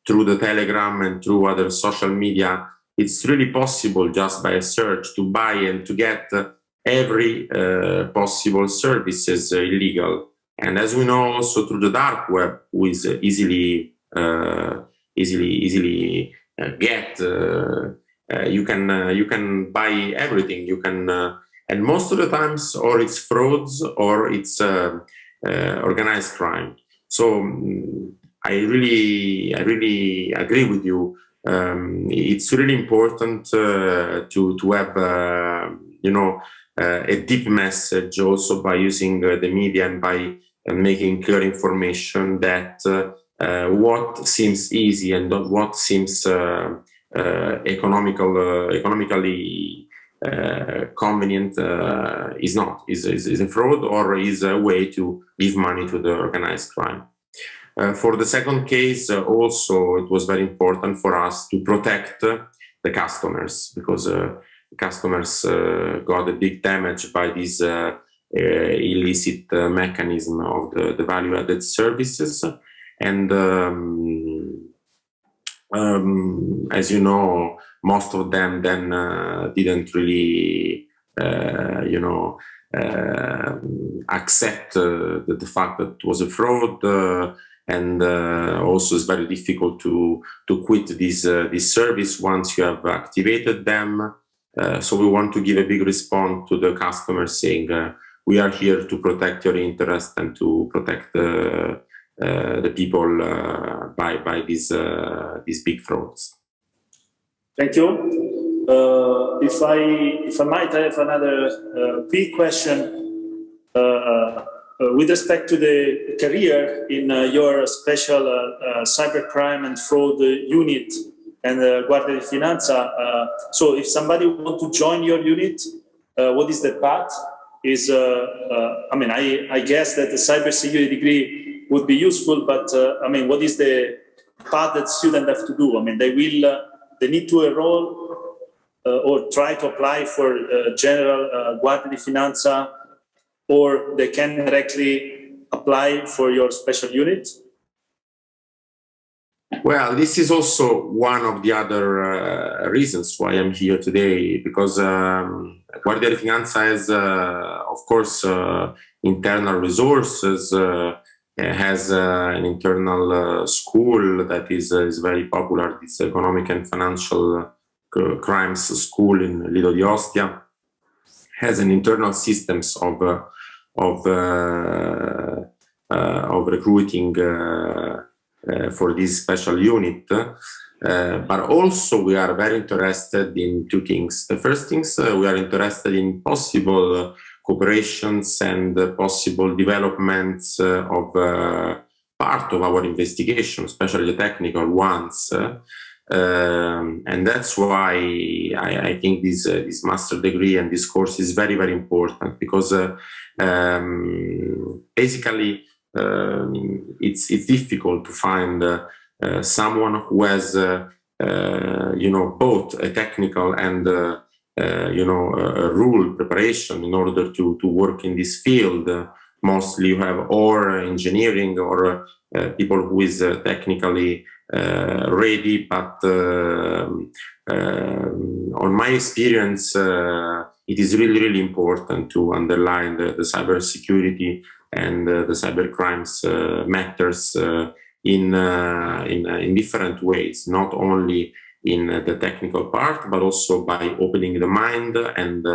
through the Telegram and through other social media, it's really possible, just by a search, to buy and to get every possible services illegal. And as we know, also through the dark web, who is easily get. You can buy everything. You can, and most of the times, or it's frauds or it's organized crime. So I really agree with you. It's really important to have a deep message, also by using the media and by making clear information that what seems easy and what seems economically convenient is not, is a fraud, or is a way to give money to the organized crime. For the second case, also, it was very important for us to protect the customers, because customers got a big damage by this illicit mechanism of the value-added services. And as you know, most of them then didn't really, accept the fact that it was a fraud, and also it's very difficult to quit this service once you have activated them. So we want to give a big response to the customers, saying we are here to protect your interest and to protect the people by these big frauds. Thank you. If I might have another quick question with respect to the career in your special cybercrime and fraud unit and Guardia di Finanza. So if somebody wants to join your unit, what is the path? I guess that the cybersecurity degree would be useful, but I mean, what is the path that students have to do? I mean, they need to enroll or try to apply for general Guardia di Finanza, or they can directly apply for your special unit? Well, this is also one of the other reasons why I'm here today, because Guardia di Finanza has, of course, internal resources, has an internal school that is very popular. It's Economic and Financial Crimes School in Lido di Ostia, has an internal systems of recruiting for this special unit, but also we are very interested in two things. The first things, we are interested in possible cooperations and possible developments of part of our investigation, especially the technical ones. And that's why I think this master degree and this course is very, very important, because basically it's difficult to find someone who has both a technical and a rule preparation in order to work in this field. Mostly you have or engineering or people who is technically ready, but on my experience, it is really, really important to underline the cybersecurity and the cybercrimes matters in different ways, not only in the technical part, but also by opening the mind and,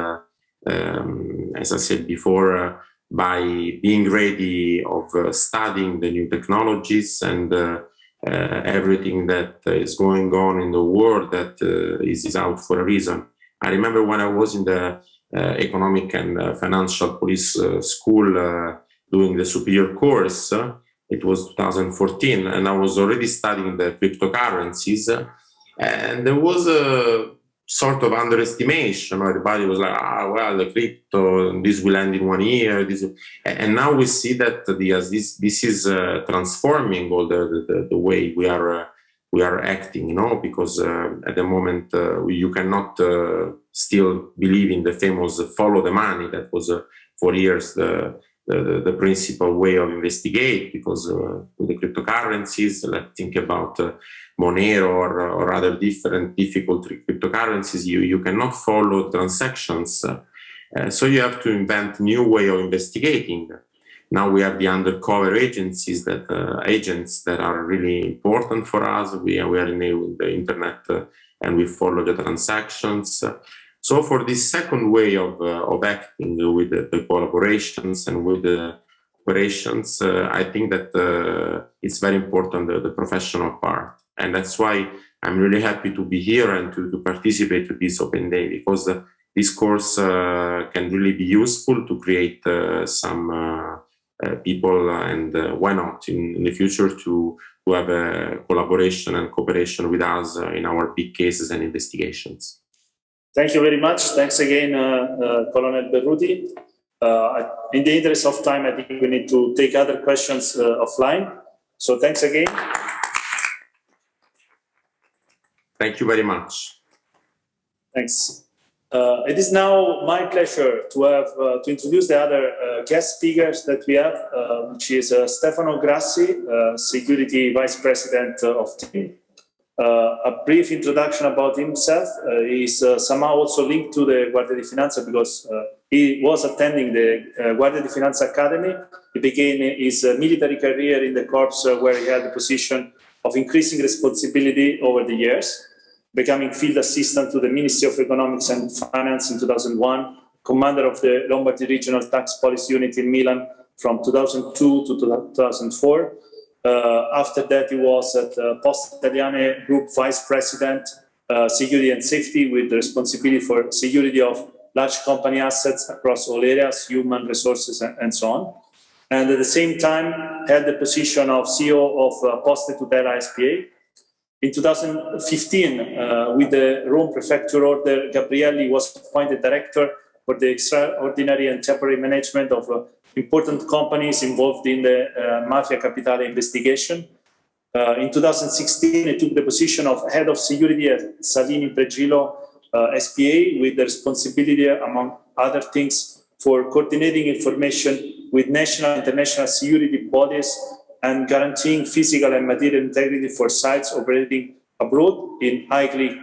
as I said before, by being ready of studying the new technologies and everything that is going on in the world that is out for a reason. I remember when I was in the Economic and Financial Police School doing the superior course, it was 2014, and I was already studying the cryptocurrencies, and there was a sort of underestimation. Everybody was like, well, the crypto, this will end in 1 year. And now we see that this is transforming all the way we are acting, because at the moment you cannot still believe in the famous follow the money that was for years the principal way of investigate, because with the cryptocurrencies, let's think about Monero or other different difficult cryptocurrencies, you cannot follow transactions. So you have to invent new way of investigating. Now we have the undercover agents that are really important for us. We are in the internet and we follow the transactions. So for this second way of acting with the collaborations and with the operations, I think that it's very important, the professional part. And that's why I'm really happy to be here and to participate to this open day, because this course can really be useful to create some people, and why not in the future to have a collaboration and cooperation with us in our big cases and investigations. Thank you very much. Thanks again, Colonel Berruti. In the interest of time, I think we need to take other questions offline. So thanks again. Thank you very much. Thanks. It is now my pleasure to have to introduce the other guest speakers that we have, which is Stefano Grassi, Security Vice President of TIM. A brief introduction about himself. He's somehow also linked to the Guardia di Finanza because he was attending the Guardia di Finanza Academy. He began his military career in the corps where he held the position of increasing responsibility over the years, becoming field assistant to the Ministry of Economics and Finance in 2001, commander of the Lombardy Regional Tax Policy Unit in Milan from 2002 to 2004. After that, he was at Poste Italiane Group Vice President, Security and Safety, with the responsibility for security of large company assets across all areas, human resources, and so on. And at the same time, held the position of CEO of Poste Tutela SPA. In 2015, with the Rome Prefecture order, Gabrielli was appointed director for the extraordinary and temporary management of important companies involved in the Mafia Capitale investigation. In 2016, I took the position of Head of Security at Salini Pregilo SPA, with the responsibility, among other things, for coordinating information with national and international security bodies and guaranteeing physical and material integrity for sites operating abroad in highly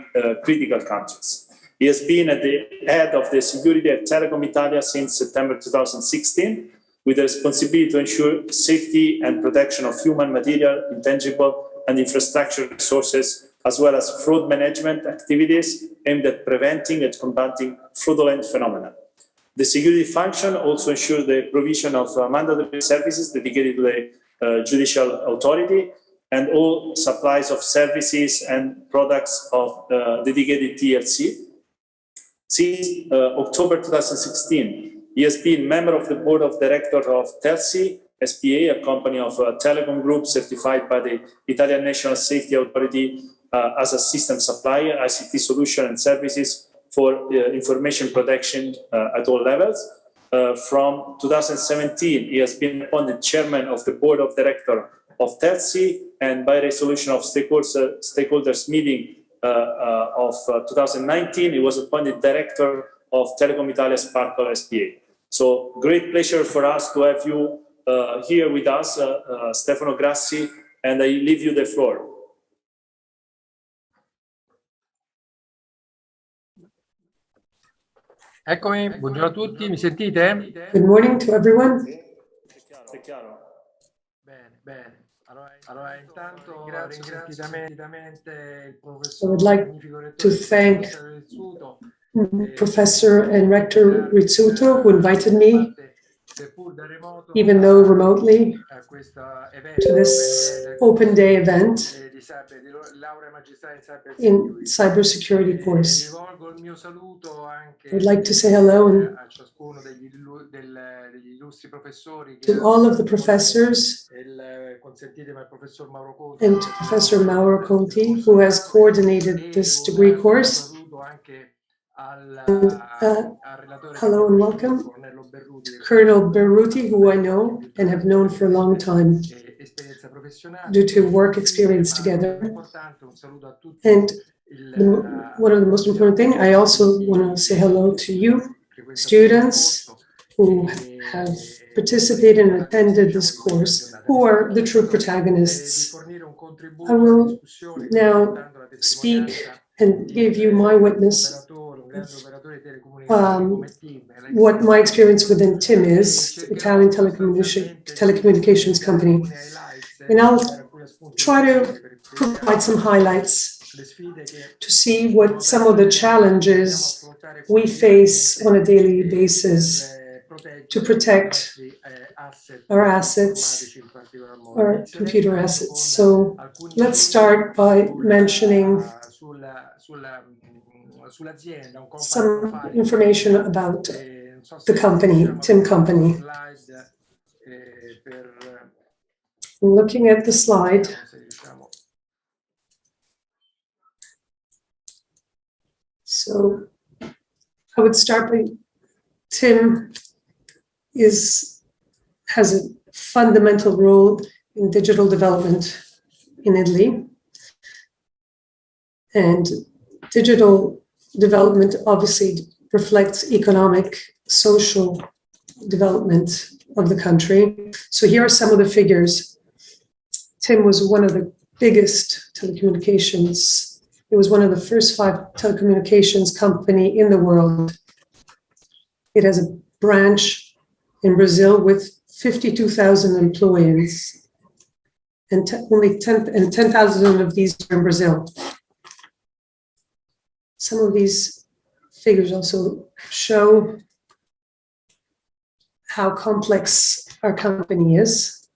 critical countries. He has been at the head of the security at Telecom Italia since September 2016, with the responsibility to ensure safety and protection of human, material, intangible, and infrastructure resources, as well as fraud management activities aimed at preventing and combating fraudulent phenomena. The security function also ensures the provision of mandatory services dedicated to the judicial authority and all supplies of services and products of dedicated TLC. Since October 2016, he has been member of the board of directors of Telsi SPA, a company of telecom group certified by the Italian National Safety Authority as a system supplier, ICT solution and services for information protection at all levels. From 2017, he has been appointed chairman of the board of directors of Telsi, and by resolution of stakeholders meeting of 2019, he was appointed director of Telecom Italia's PARTE SPA. So great pleasure for us to have you here with us, Stefano Grassi, and I leave you the floor. Eccomi, buongiorno a tutti, mi sentite? Good morning to everyone. È chiaro? Bene, bene. Allora intanto ringrazio sentitamente il I professor would like to thank Professor and Rector Rizzuto, who invited me, even though remotely, to this open day event in cybersecurity course. I would like to say hello to all of the professors and to Professor Mauro Conti, who has coordinated this degree course. Hello and welcome, Colonel Berruti, who I know and have known for a long time due to work experience together. And one of the most important things, I also want to say hello to you, students who have participated and attended this course, who are the true protagonists. I will now speak and give you my witness what my experience within TIM is, Italian telecommunications company. And I'll try to provide some highlights to see what some of the challenges we face on a daily basis to protect our assets, our computer assets. So let's start by mentioning some information about the company, TIM company. Looking at the slide, so I would start by TIM has a fundamental role in digital development in Italy, and digital development obviously reflects economic, social development of the country. So here are some of the figures. TIM was one of the biggest telecommunications. It was one of the first 5 telecommunications company in the world. It has a branch in Brazil with 52,000 employees, and only 10,000 of these are in Brazil. Some of these figures also show how complex our company is.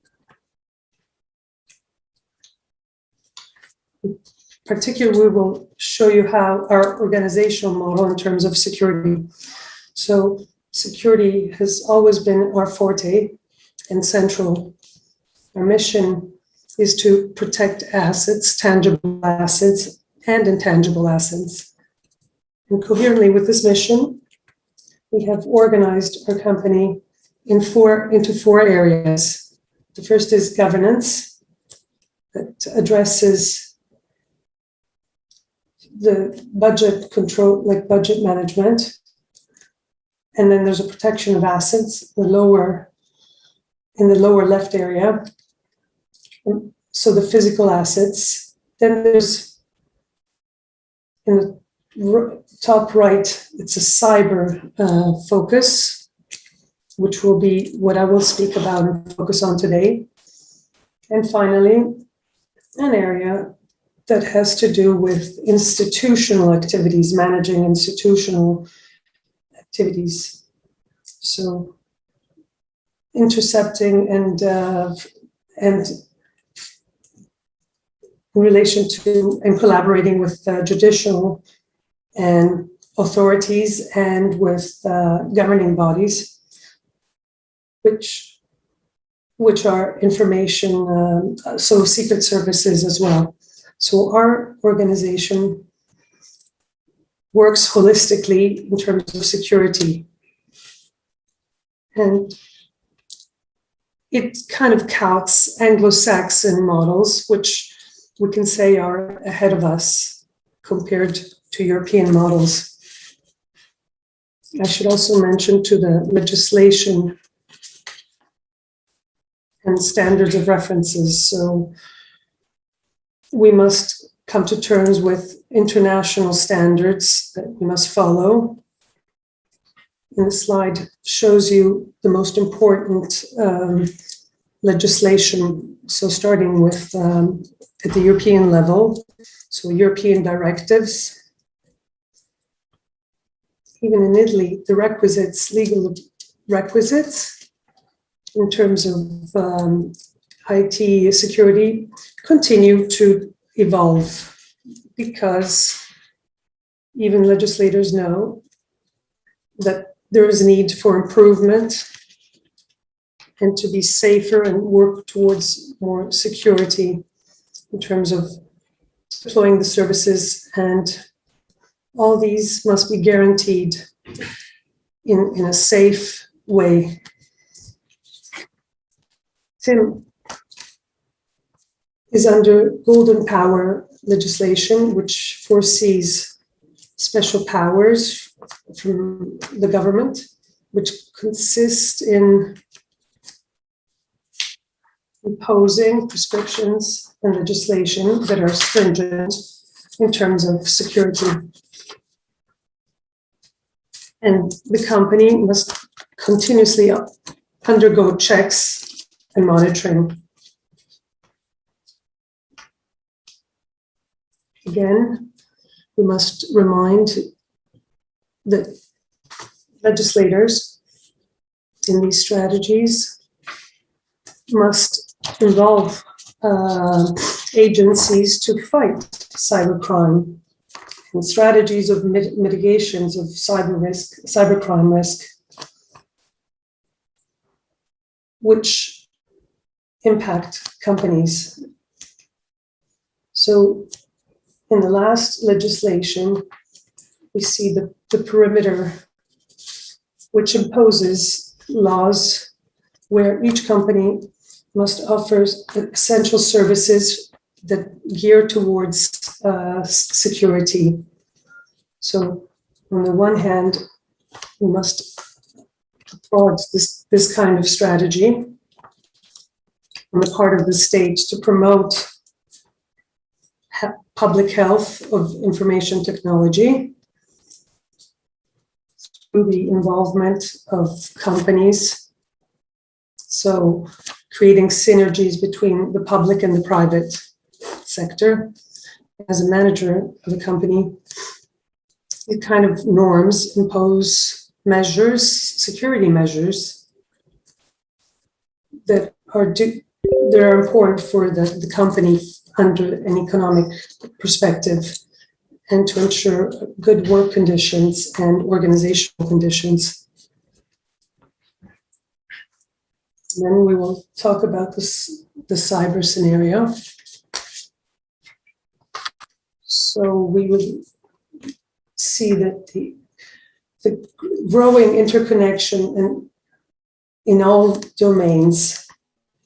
Particularly, we will show you how our organizational model in terms of security. So security has always been our forte and central. Our mission is to protect assets, tangible assets and intangible assets. And coherently with this mission, we have organized our company into four areas. The first is governance, that addresses the budget control, like budget management. And then there's a protection of assets, in the lower left area. So the physical assets. Then there's, in the top right, it's a cyber focus, which will be what I will speak about and focus on today. And finally, an area that has to do with institutional activities, managing institutional activities. So intercepting and in relation to and collaborating with judicial and authorities and with governing bodies, which are information, so secret services as well. So our organization works holistically in terms of security. And it kind of counts Anglo-Saxon models, which we can say are ahead of us compared to European models. I should also mention to the legislation and standards of references. So we must come to terms with international standards that we must follow. And the slide shows you the most important legislation. So starting with at the European level, so European directives. Even in Italy, the requisites, legal requisites in terms of IT security continue to evolve, because even legislators know that there is a need for improvement and to be safer and work towards more security in terms of deploying the services, and all these must be guaranteed in a safe way. Tim is under Golden Power legislation, which foresees special powers from the government, which consist in imposing prescriptions and legislation that are stringent in terms of security. And the company must continuously undergo checks and monitoring. Again, we must remind that legislators in these strategies must involve agencies to fight cybercrime and strategies of mitigations of cybercrime risk, which impact companies. So in the last legislation, we see the perimeter, which imposes laws where each company must offer essential services that gear towards security. So on the one hand, we must applaud this kind of strategy on the part of the state to promote public health of information technology through the involvement of companies. So creating synergies between the public and the private sector. As a manager of a company, it kind of norms, impose measures, security measures that are important for the company under an economic perspective, and to ensure good work conditions and organizational conditions. And then we will talk about the cyber scenario. So we would see that the growing interconnection in all domains,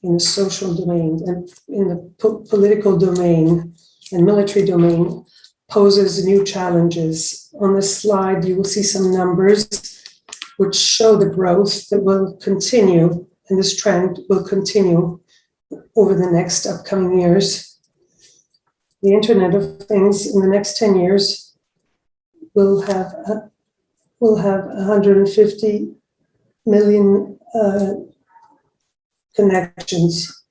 in the social domain and in the political domain and military domain, poses new challenges. On this slide, you will see some numbers which show the growth that will continue, and this trend will continue over the next upcoming years. The Internet of Things in the next 10 years will have 150 million connections.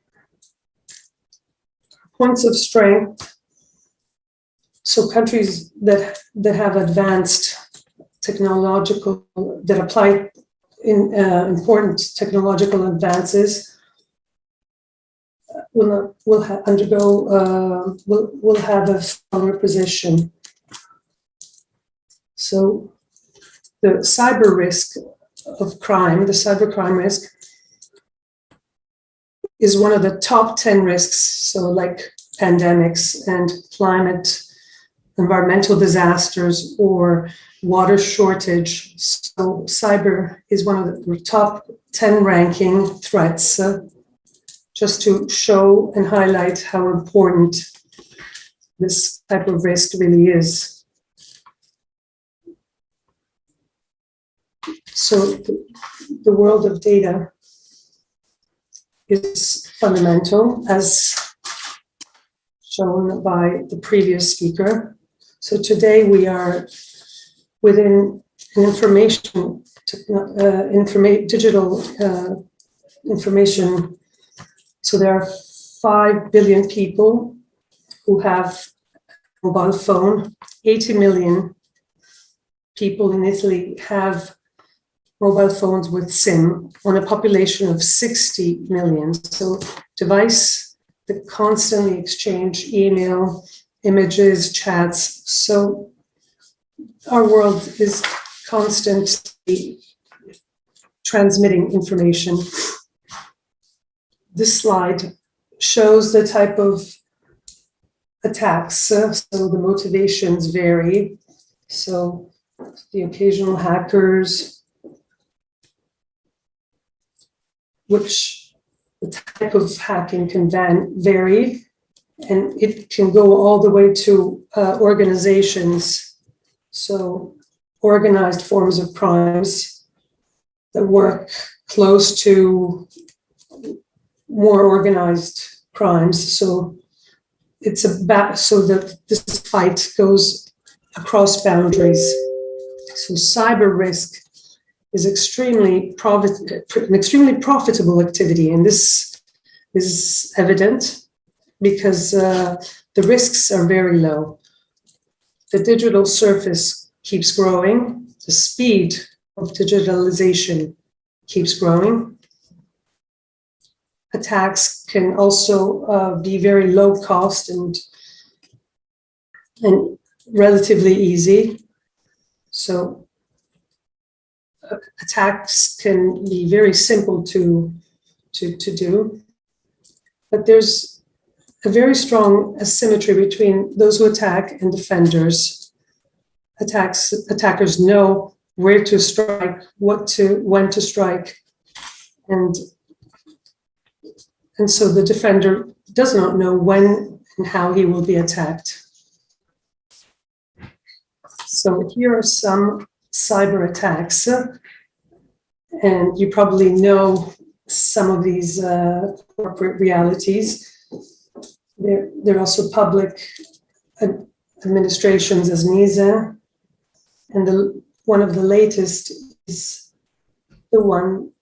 Points of strength. So countries that have advanced technological, that apply in important technological advances will have a stronger position. So the cyber risk of crime, the cybercrime risk, is one of the top 10 risks. So like pandemics and climate, environmental disasters, or water shortage. So cyber is one of the top 10 ranking threats, just to show and highlight how important this type of risk really is. So the world of data is fundamental, as shown by the previous speaker. So today we are within an digital information. So there are 5 billion people who have a mobile phone. 80 million people in Italy have mobile phones with SIM on a population of 60 million. So device that constantly exchange email, images, chats. So our world is constantly transmitting information. This slide shows the type of attacks. So the motivations vary. So the occasional hackers, which the type of hacking can vary, and it can go all the way to organizations. So organized forms of crimes that work close to more organized crimes. So it's so that this fight goes across boundaries. So cyber risk is an extremely profitable activity, and this is evident because the risks are very low. The digital surface keeps growing. The speed of digitalization keeps growing. Attacks can also be very low cost and relatively easy. So attacks can be very simple to do, but there's a very strong asymmetry between those who attack and defenders. Attackers know where to strike, when to strike, and so the defender does not know when and how he will be attacked. So here are some cyber attacks, and you probably know some of these corporate realities. They're also public administrations as NISA, and one of the latest is the one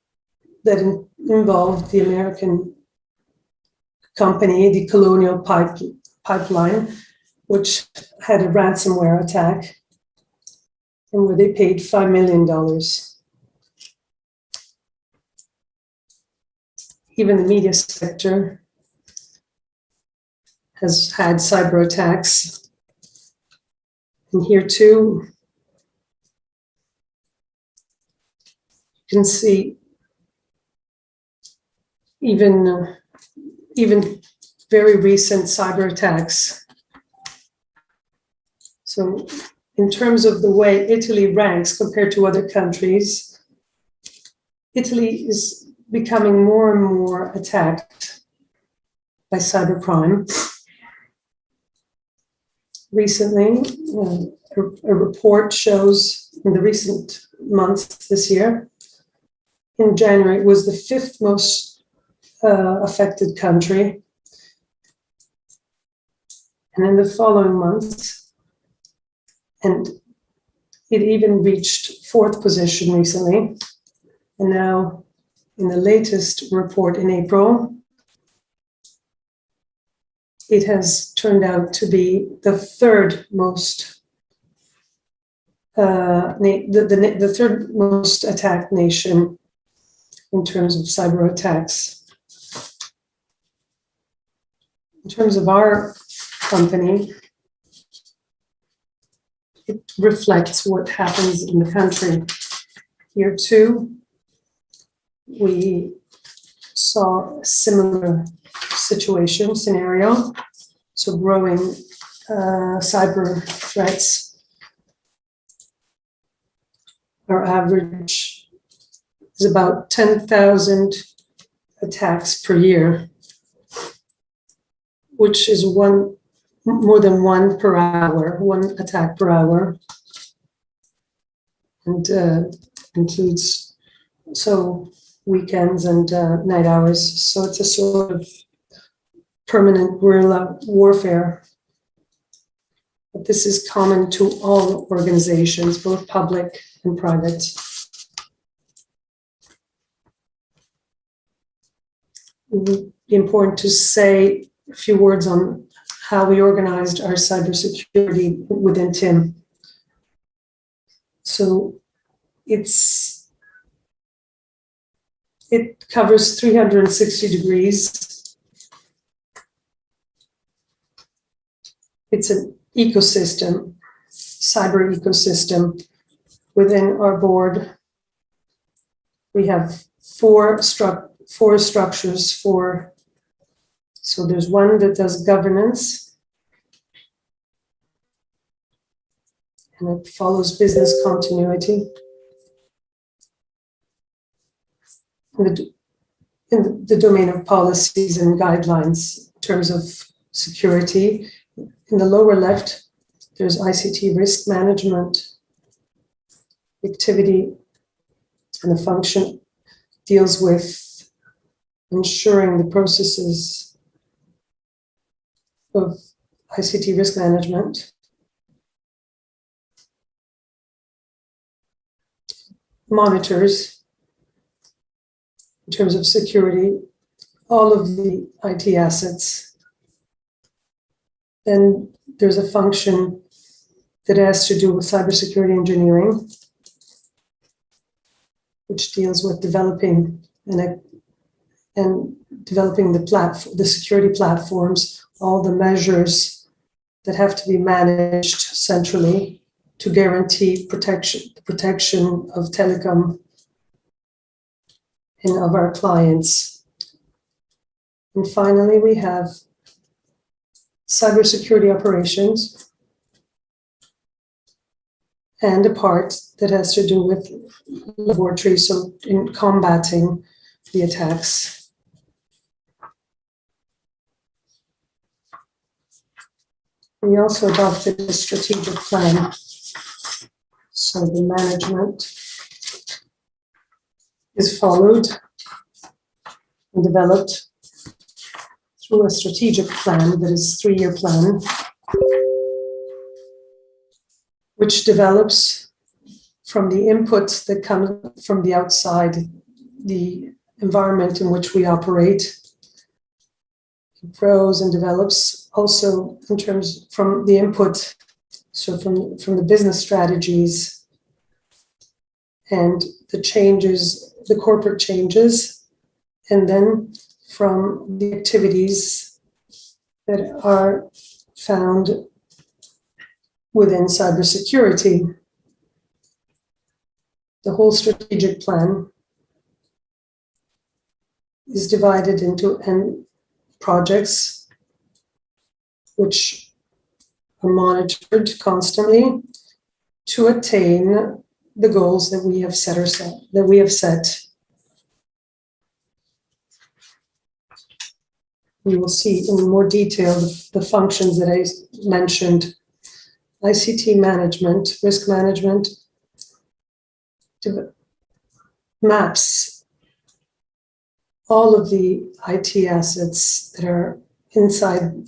that involved the American company, the Colonial Pipeline, which had a ransomware attack, and where they paid $5 million. Even the media sector has had cyber attacks. And here too, you can see even very recent cyber attacks. So in terms of the way Italy ranks compared to other countries, Italy is becoming more and more attacked by cybercrime. Recently, a report shows in the recent months this year, in January, it was the 5th most affected country. And in the following months, and it even reached 4th position recently. And now, in the latest report in April, it has turned out to be the 3rd most, the 3rd most attacked nation in terms of cyber attacks. In terms of our company, it reflects what happens in the country. Here too, we saw a similar scenario. So growing cyber threats. Our average is about 10,000 attacks per year, which is more than one per hour, one attack per hour, and includes weekends and night hours. So it's a sort of permanent guerrilla warfare. But this is common to all organizations, both public and private. It would be important to say a few words on how we organized our cybersecurity within TIM. So it covers 360 degrees. It's an ecosystem, cyber ecosystem. Within our board, we have four structures for. So there's one that does governance, and it follows business continuity. In the domain of policies and guidelines in terms of security. In the lower left, there's ICT risk management. Activity and the function deals with ensuring the processes of ICT risk management. Monitors, in terms of security, all of the IT assets. Then there's a function that has to do with cybersecurity engineering, which deals with developing and developing the security platforms, all the measures that have to be managed centrally to guarantee protection of telecom and of our clients. And finally, we have cybersecurity operations and a part that has to do with laboratory, so in combating the attacks. We also adopted a strategic plan. So the management is followed and developed through a strategic plan that is a 3-year plan, which develops from the inputs that come from the outside, the environment in which we operate. It grows and develops also in terms from the input, so from the business strategies and the changes, the corporate changes, and then from the activities that are found within cybersecurity. The whole strategic plan is divided into projects which are monitored constantly to attain the goals that we have set. You will see in more detail the functions that I mentioned: ICT management, risk management, maps all of the IT assets that are inside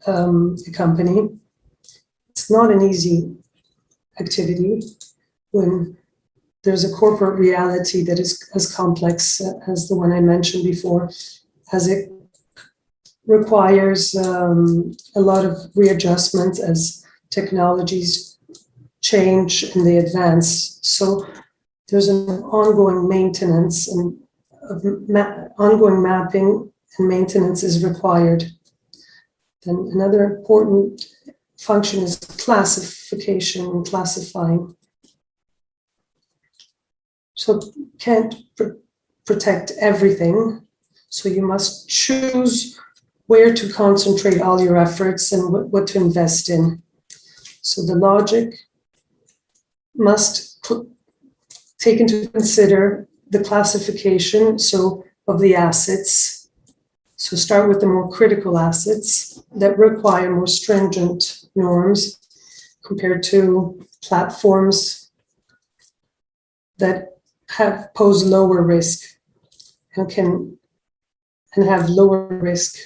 the company. It's not an easy activity when there's a corporate reality that is as complex as the one I mentioned before, as it requires a lot of readjustment as technologies change and they advance. So there's an ongoing maintenance and ongoing mapping and maintenance is required. Then another important function is classification and classifying. So can't protect everything. So you must choose where to concentrate all your efforts and what to invest in. So the logic must take into consider the classification of the assets. So start with the more critical assets that require more stringent norms compared to platforms that pose lower risk and have lower risk.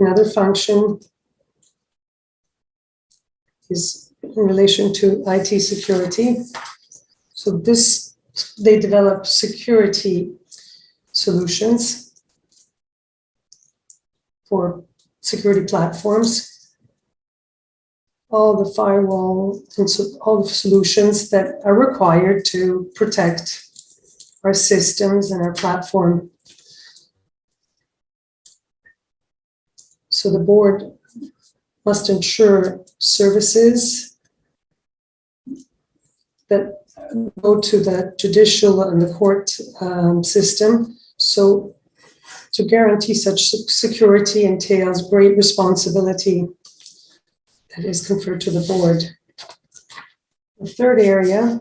Another function is in relation to IT security. So they develop security solutions for security platforms, all the firewall and all the solutions that are required to protect our systems and our platform. So the board must ensure services that go to the judicial and the court system. So to guarantee such security entails great responsibility that is conferred to the board. The third area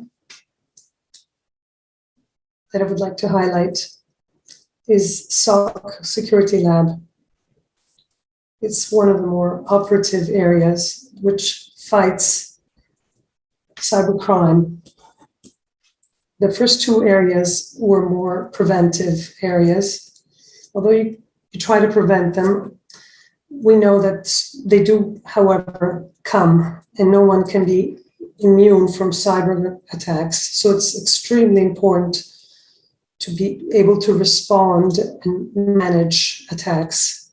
that I would like to highlight is SOC Security Lab. It's one of the more operative areas which fights cybercrime. The first two areas were more preventive areas. Although you try to prevent them, we know that they do, however, come, and no one can be immune from cyber attacks. So it's extremely important to be able to respond and manage attacks.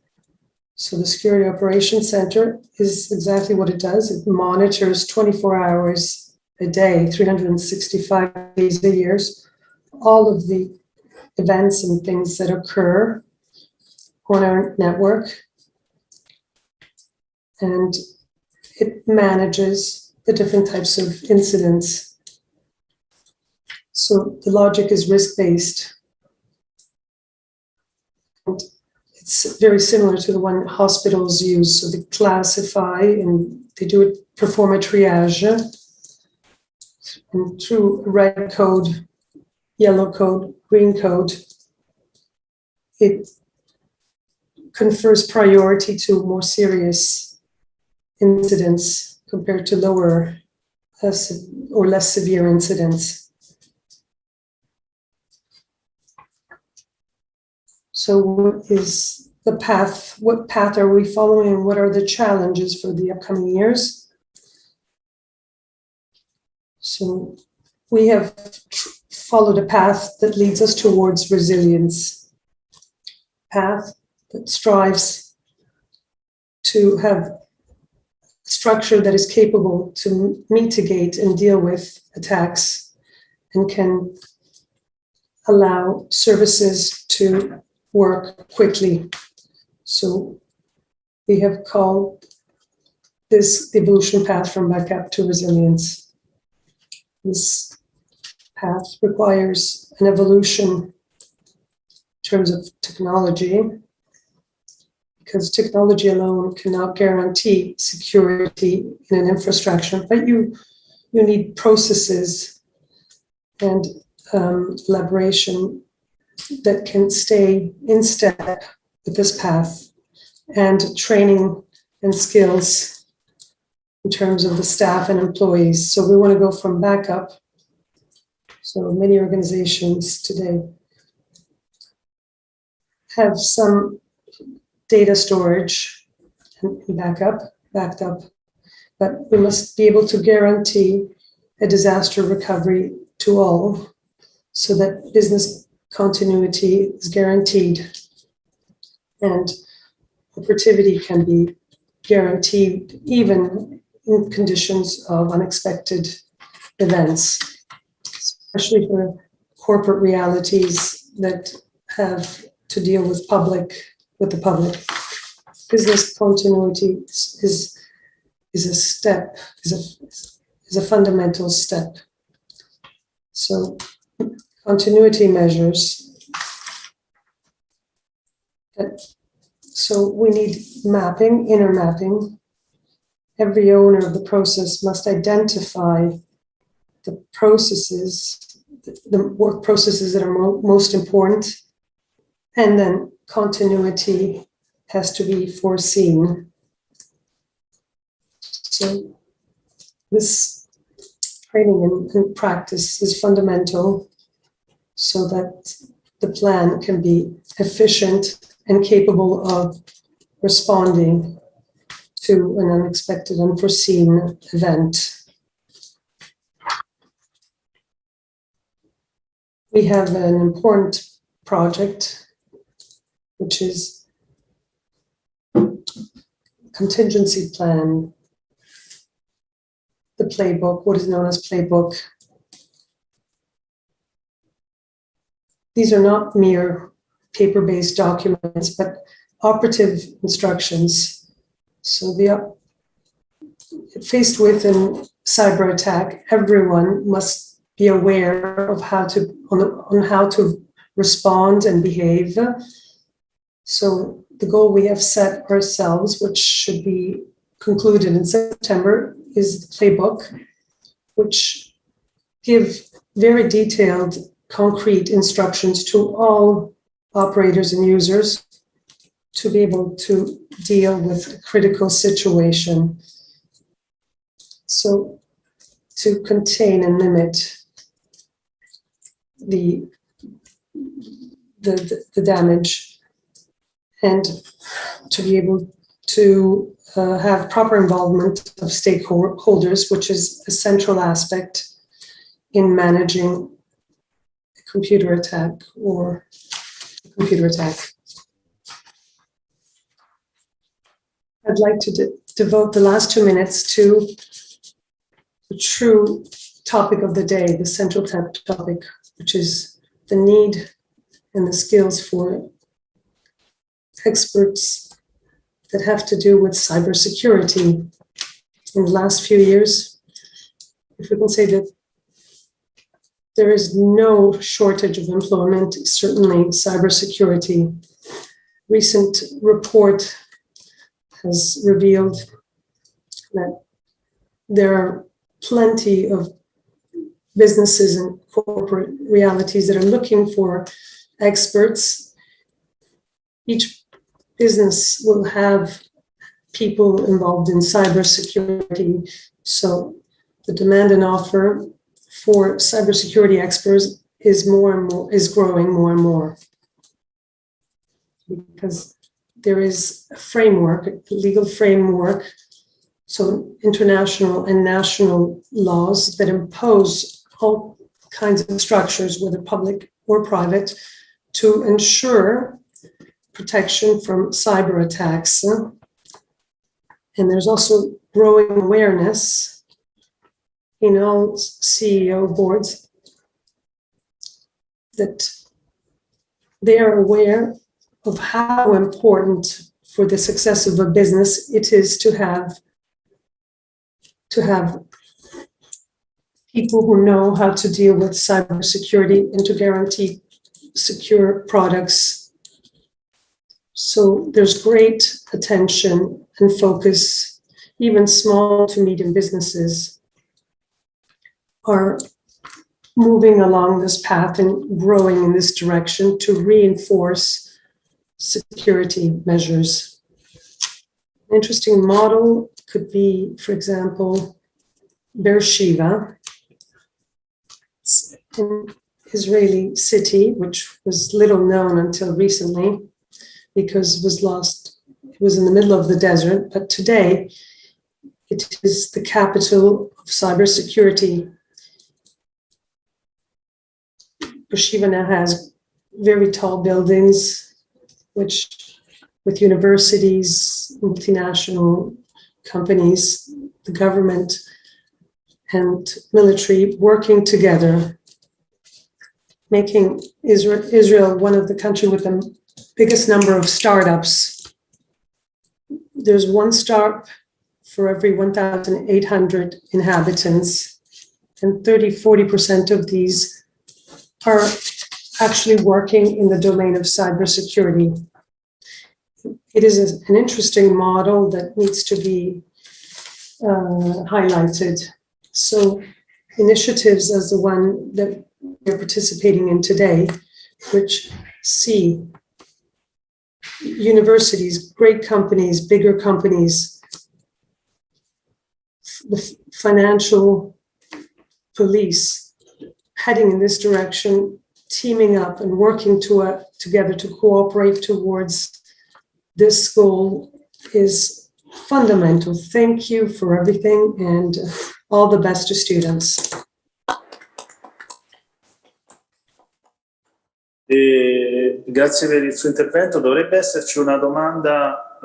So the Security Operations Center is exactly what it does. It monitors 24 hours a day, 365 days a year, all of the events and things that occur on our network. And it manages the different types of incidents. So the logic is risk-based. And it's very similar to the one hospitals use. So they classify and they perform a triage. And through red code, yellow code, green code, it confers priority to more serious incidents compared to lower or less severe incidents. So what is the path? What path are we following? What are the challenges for the upcoming years? So we have followed a path that leads us towards resilience, path that strives to have structure that is capable to mitigate and deal with attacks and can allow services to work quickly. So we have called this evolution path from backup to resilience. This path requires an evolution in terms of technology, because technology alone cannot guarantee security in an infrastructure, but you need processes and elaboration that can stay in step with this path, and training and skills in terms of the staff and employees. So we want to go from backup. So many organizations today have some data storage and backed up, but we must be able to guarantee a disaster recovery to all so that business continuity is guaranteed and operativity can be guaranteed even in conditions of unexpected events, especially for corporate realities that have to deal with the public. Business continuity is a fundamental step. So continuity measures. So we need mapping, inner mapping. Every owner of the process must identify the processes, the work processes that are most important, and then continuity has to be foreseen. So this training and practice is fundamental so that the plan can be efficient and capable of responding to an unexpected, unforeseen event. We have an important project, which is contingency plan, the playbook, what is known as playbook. These are not mere paper-based documents, but operative instructions. So faced with a cyber attack, everyone must be aware of how to respond and behave. So the goal we have set ourselves, which should be concluded in September, is the playbook, which give very detailed, concrete instructions to all operators and users to be able to deal with a critical situation. So to contain and limit the damage, and to be able to have proper involvement of stakeholders, which is a central aspect in managing a computer attack or a computer attack. I'd like to devote the last 2 minutes to the true topic of the day, the central topic, which is the need and the skills for experts that have to do with cybersecurity. In the last few years, if we can say that there is no shortage of employment, certainly cybersecurity. Recent report has revealed that there are plenty of businesses and corporate realities that are looking for experts. Each business will have people involved in cybersecurity. So the demand and offer for cybersecurity experts is growing more and more, because there is a framework, a legal framework, so international and national laws that impose all kinds of structures, whether public or private, to ensure protection from cyber attacks. And there's also growing awareness in all CEO boards that they are aware of how important for the success of a business it is to have people who know how to deal with cybersecurity and to guarantee secure products. So there's great attention and focus. Even small to medium businesses are moving along this path and growing in this direction to reinforce security measures. An interesting model could be, for example, Beersheba, an Israeli city, which was little known until recently because it was in the middle of the desert, but today it is the capital of cybersecurity. Beersheba now has very tall buildings, with universities, multinational companies, the government and military working together, making Israel one of the countries with the biggest number of startups. There's one startup for every 1,800 inhabitants, and 30–40% of these are actually working in the domain of cybersecurity. It is an interesting model that needs to be highlighted. So initiatives as the one that we're participating in today, which see universities, great companies, bigger companies, the financial police heading in this direction, teaming up and working together to cooperate towards this goal is fundamental. Thank you for everything and all the best to students. Grazie per il suo intervento. Dovrebbe esserci una domanda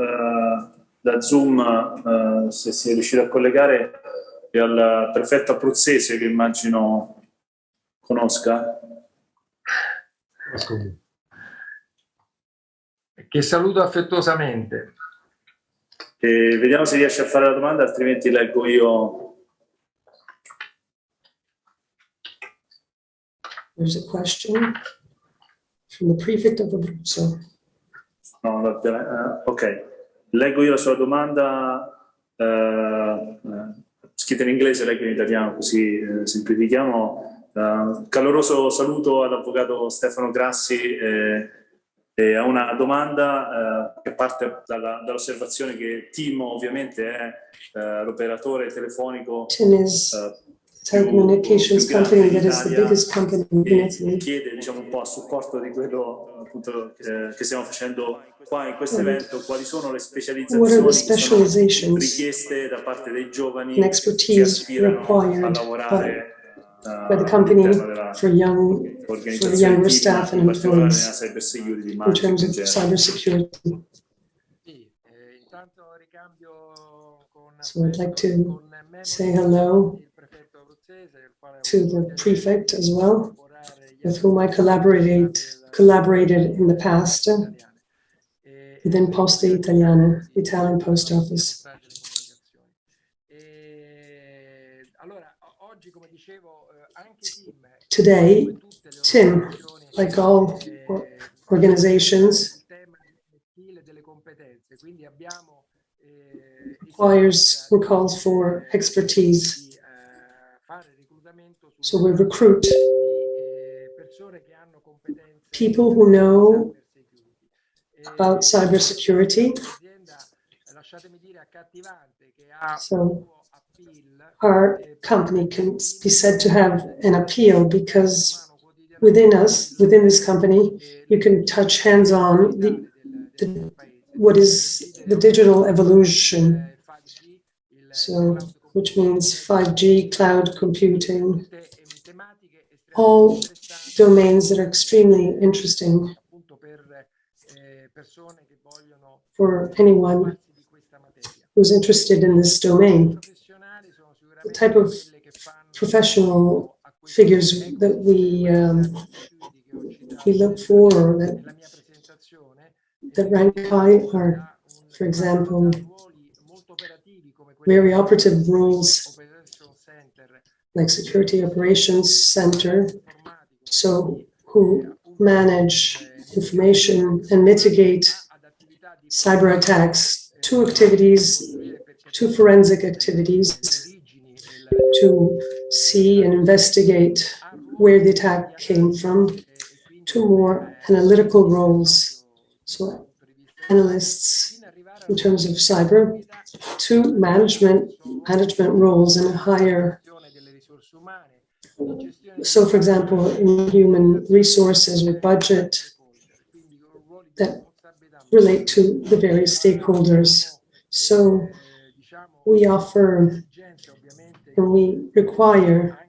da Zoom, se si è riuscito a collegare, al prefetto abruzzese che immagino conosca. Che saluto affettuosamente. Vediamo se riesce a fare la domanda, altrimenti leggo io. There's a question from the prefect of Abruzzo. No, ok, leggo io la sua domanda, scritta in inglese, leggo in italiano, così semplifichiamo. Caloroso saluto all'avvocato Stefano Grassi. Ha una domanda che parte dall'osservazione che TIM ovviamente è l'operatore telefonico telecommunications company that is the biggest company in Italy. Chiede, diciamo, un po' a supporto di quello appunto che stiamo facendo qua in questo evento, quali sono le specializzazioni che sono richieste da parte dei giovani che aspirano a lavorare by the company for younger staff and employees in terms of cybersecurity. So I'd like to say hello to the prefect as well, with whom I collaborated in the past within Poste Italiane, Italian Post Office. Today, TIM, like all organizations, requires and calls for expertise. So we recruit people who know about cybersecurity. So our company can be said to have an appeal because within this company, you can touch hands-on what is the digital evolution. So, which means 5G, cloud computing, all domains that are extremely interesting for anyone who's interested in this domain. The type of professional figures that we look for, or that rank high, are, for example, very operative roles like Security Operations Center, so who manage information and mitigate cyber attacks, two activities, two forensic activities to see and investigate where the attack came from, two more analytical roles, so analysts in terms of cyber, two management roles in a higher. So, for example, in human resources with budget that relate to the various stakeholders. So we offer and we require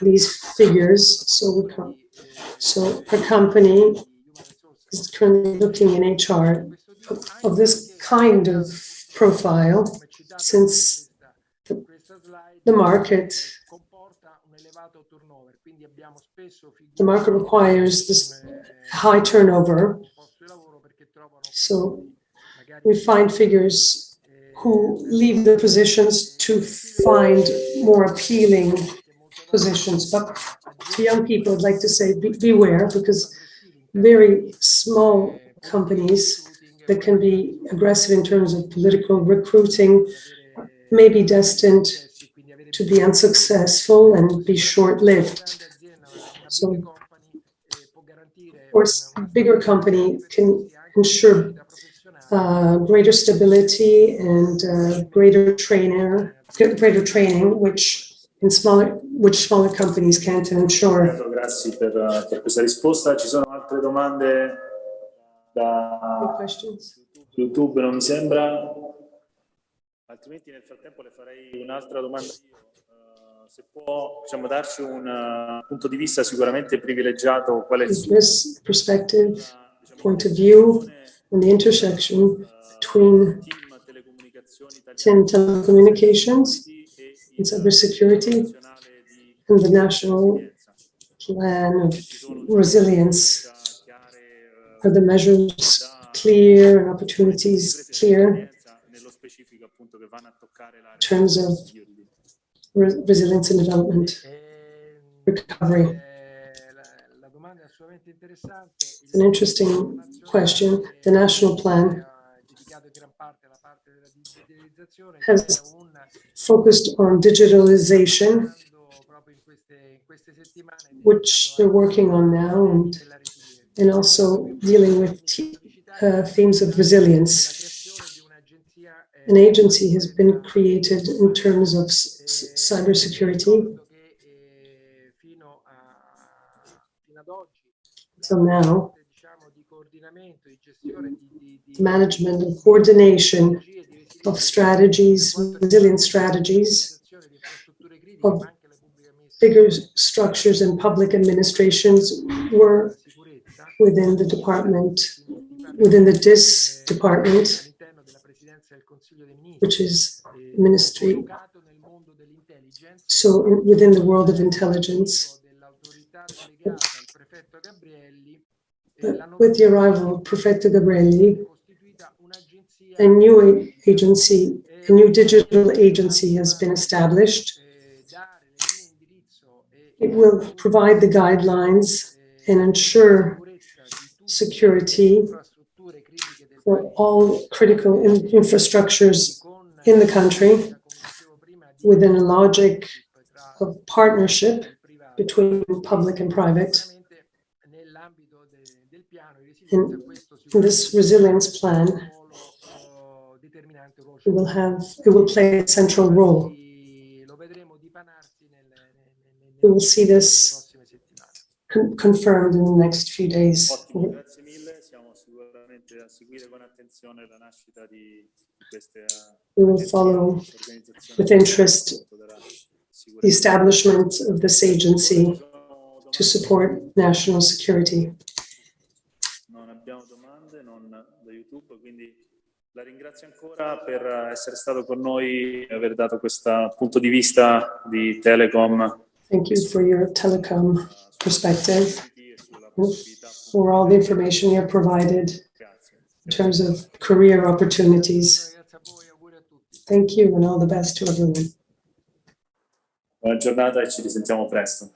these figures. So our company is currently looking in HR of this kind of profile, since the market requires this high turnover. So we find figures who leave the positions to find more appealing positions. But to young people, I'd like to say beware, because very small companies that can be aggressive in terms of political recruiting may be destined to be unsuccessful and be short-lived. So, of course, a bigger company can ensure greater stability and greater training, which smaller companies can't ensure. Grazie per questa risposta. Ci sono altre domande da YouTube, non mi sembra. Altrimenti nel frattempo le farei un'altra domanda io. Se può, diciamo, darci un punto di vista sicuramente privilegiato, qual è il suo point of view on the intersection between telecommunications and cybersecurity and the national plan of resilience. Are the measures clear and opportunities clear in terms of resilience and development, recovery? It's an interesting question. The national plan has focused on digitalization, which they're working on now, and also dealing with themes of resilience. An agency has been created in terms of cybersecurity. Until now, management and coordination of strategies, resilience strategies, of bigger structures and public administrations were within the department, within the DIS department, which is ministry. So within the world of intelligence, with the arrival of Prefetto Gabrielli, a new agency, a new digital agency has been established. It will provide the guidelines and ensure security for all critical infrastructures in the country within a logic of partnership between public and private. In this resilience plan, it will play a central role. We will see this confirmed in the next few days. We will follow with interest the establishment of this agency to support national security. La ringrazio ancora per essere stato con noi e aver dato questo punto di vista di Telecom. Thank you for your telecom perspective, for all the information you have provided in terms of career opportunities. Thank you and all the best to everyone. Buona giornata e ci risentiamo presto.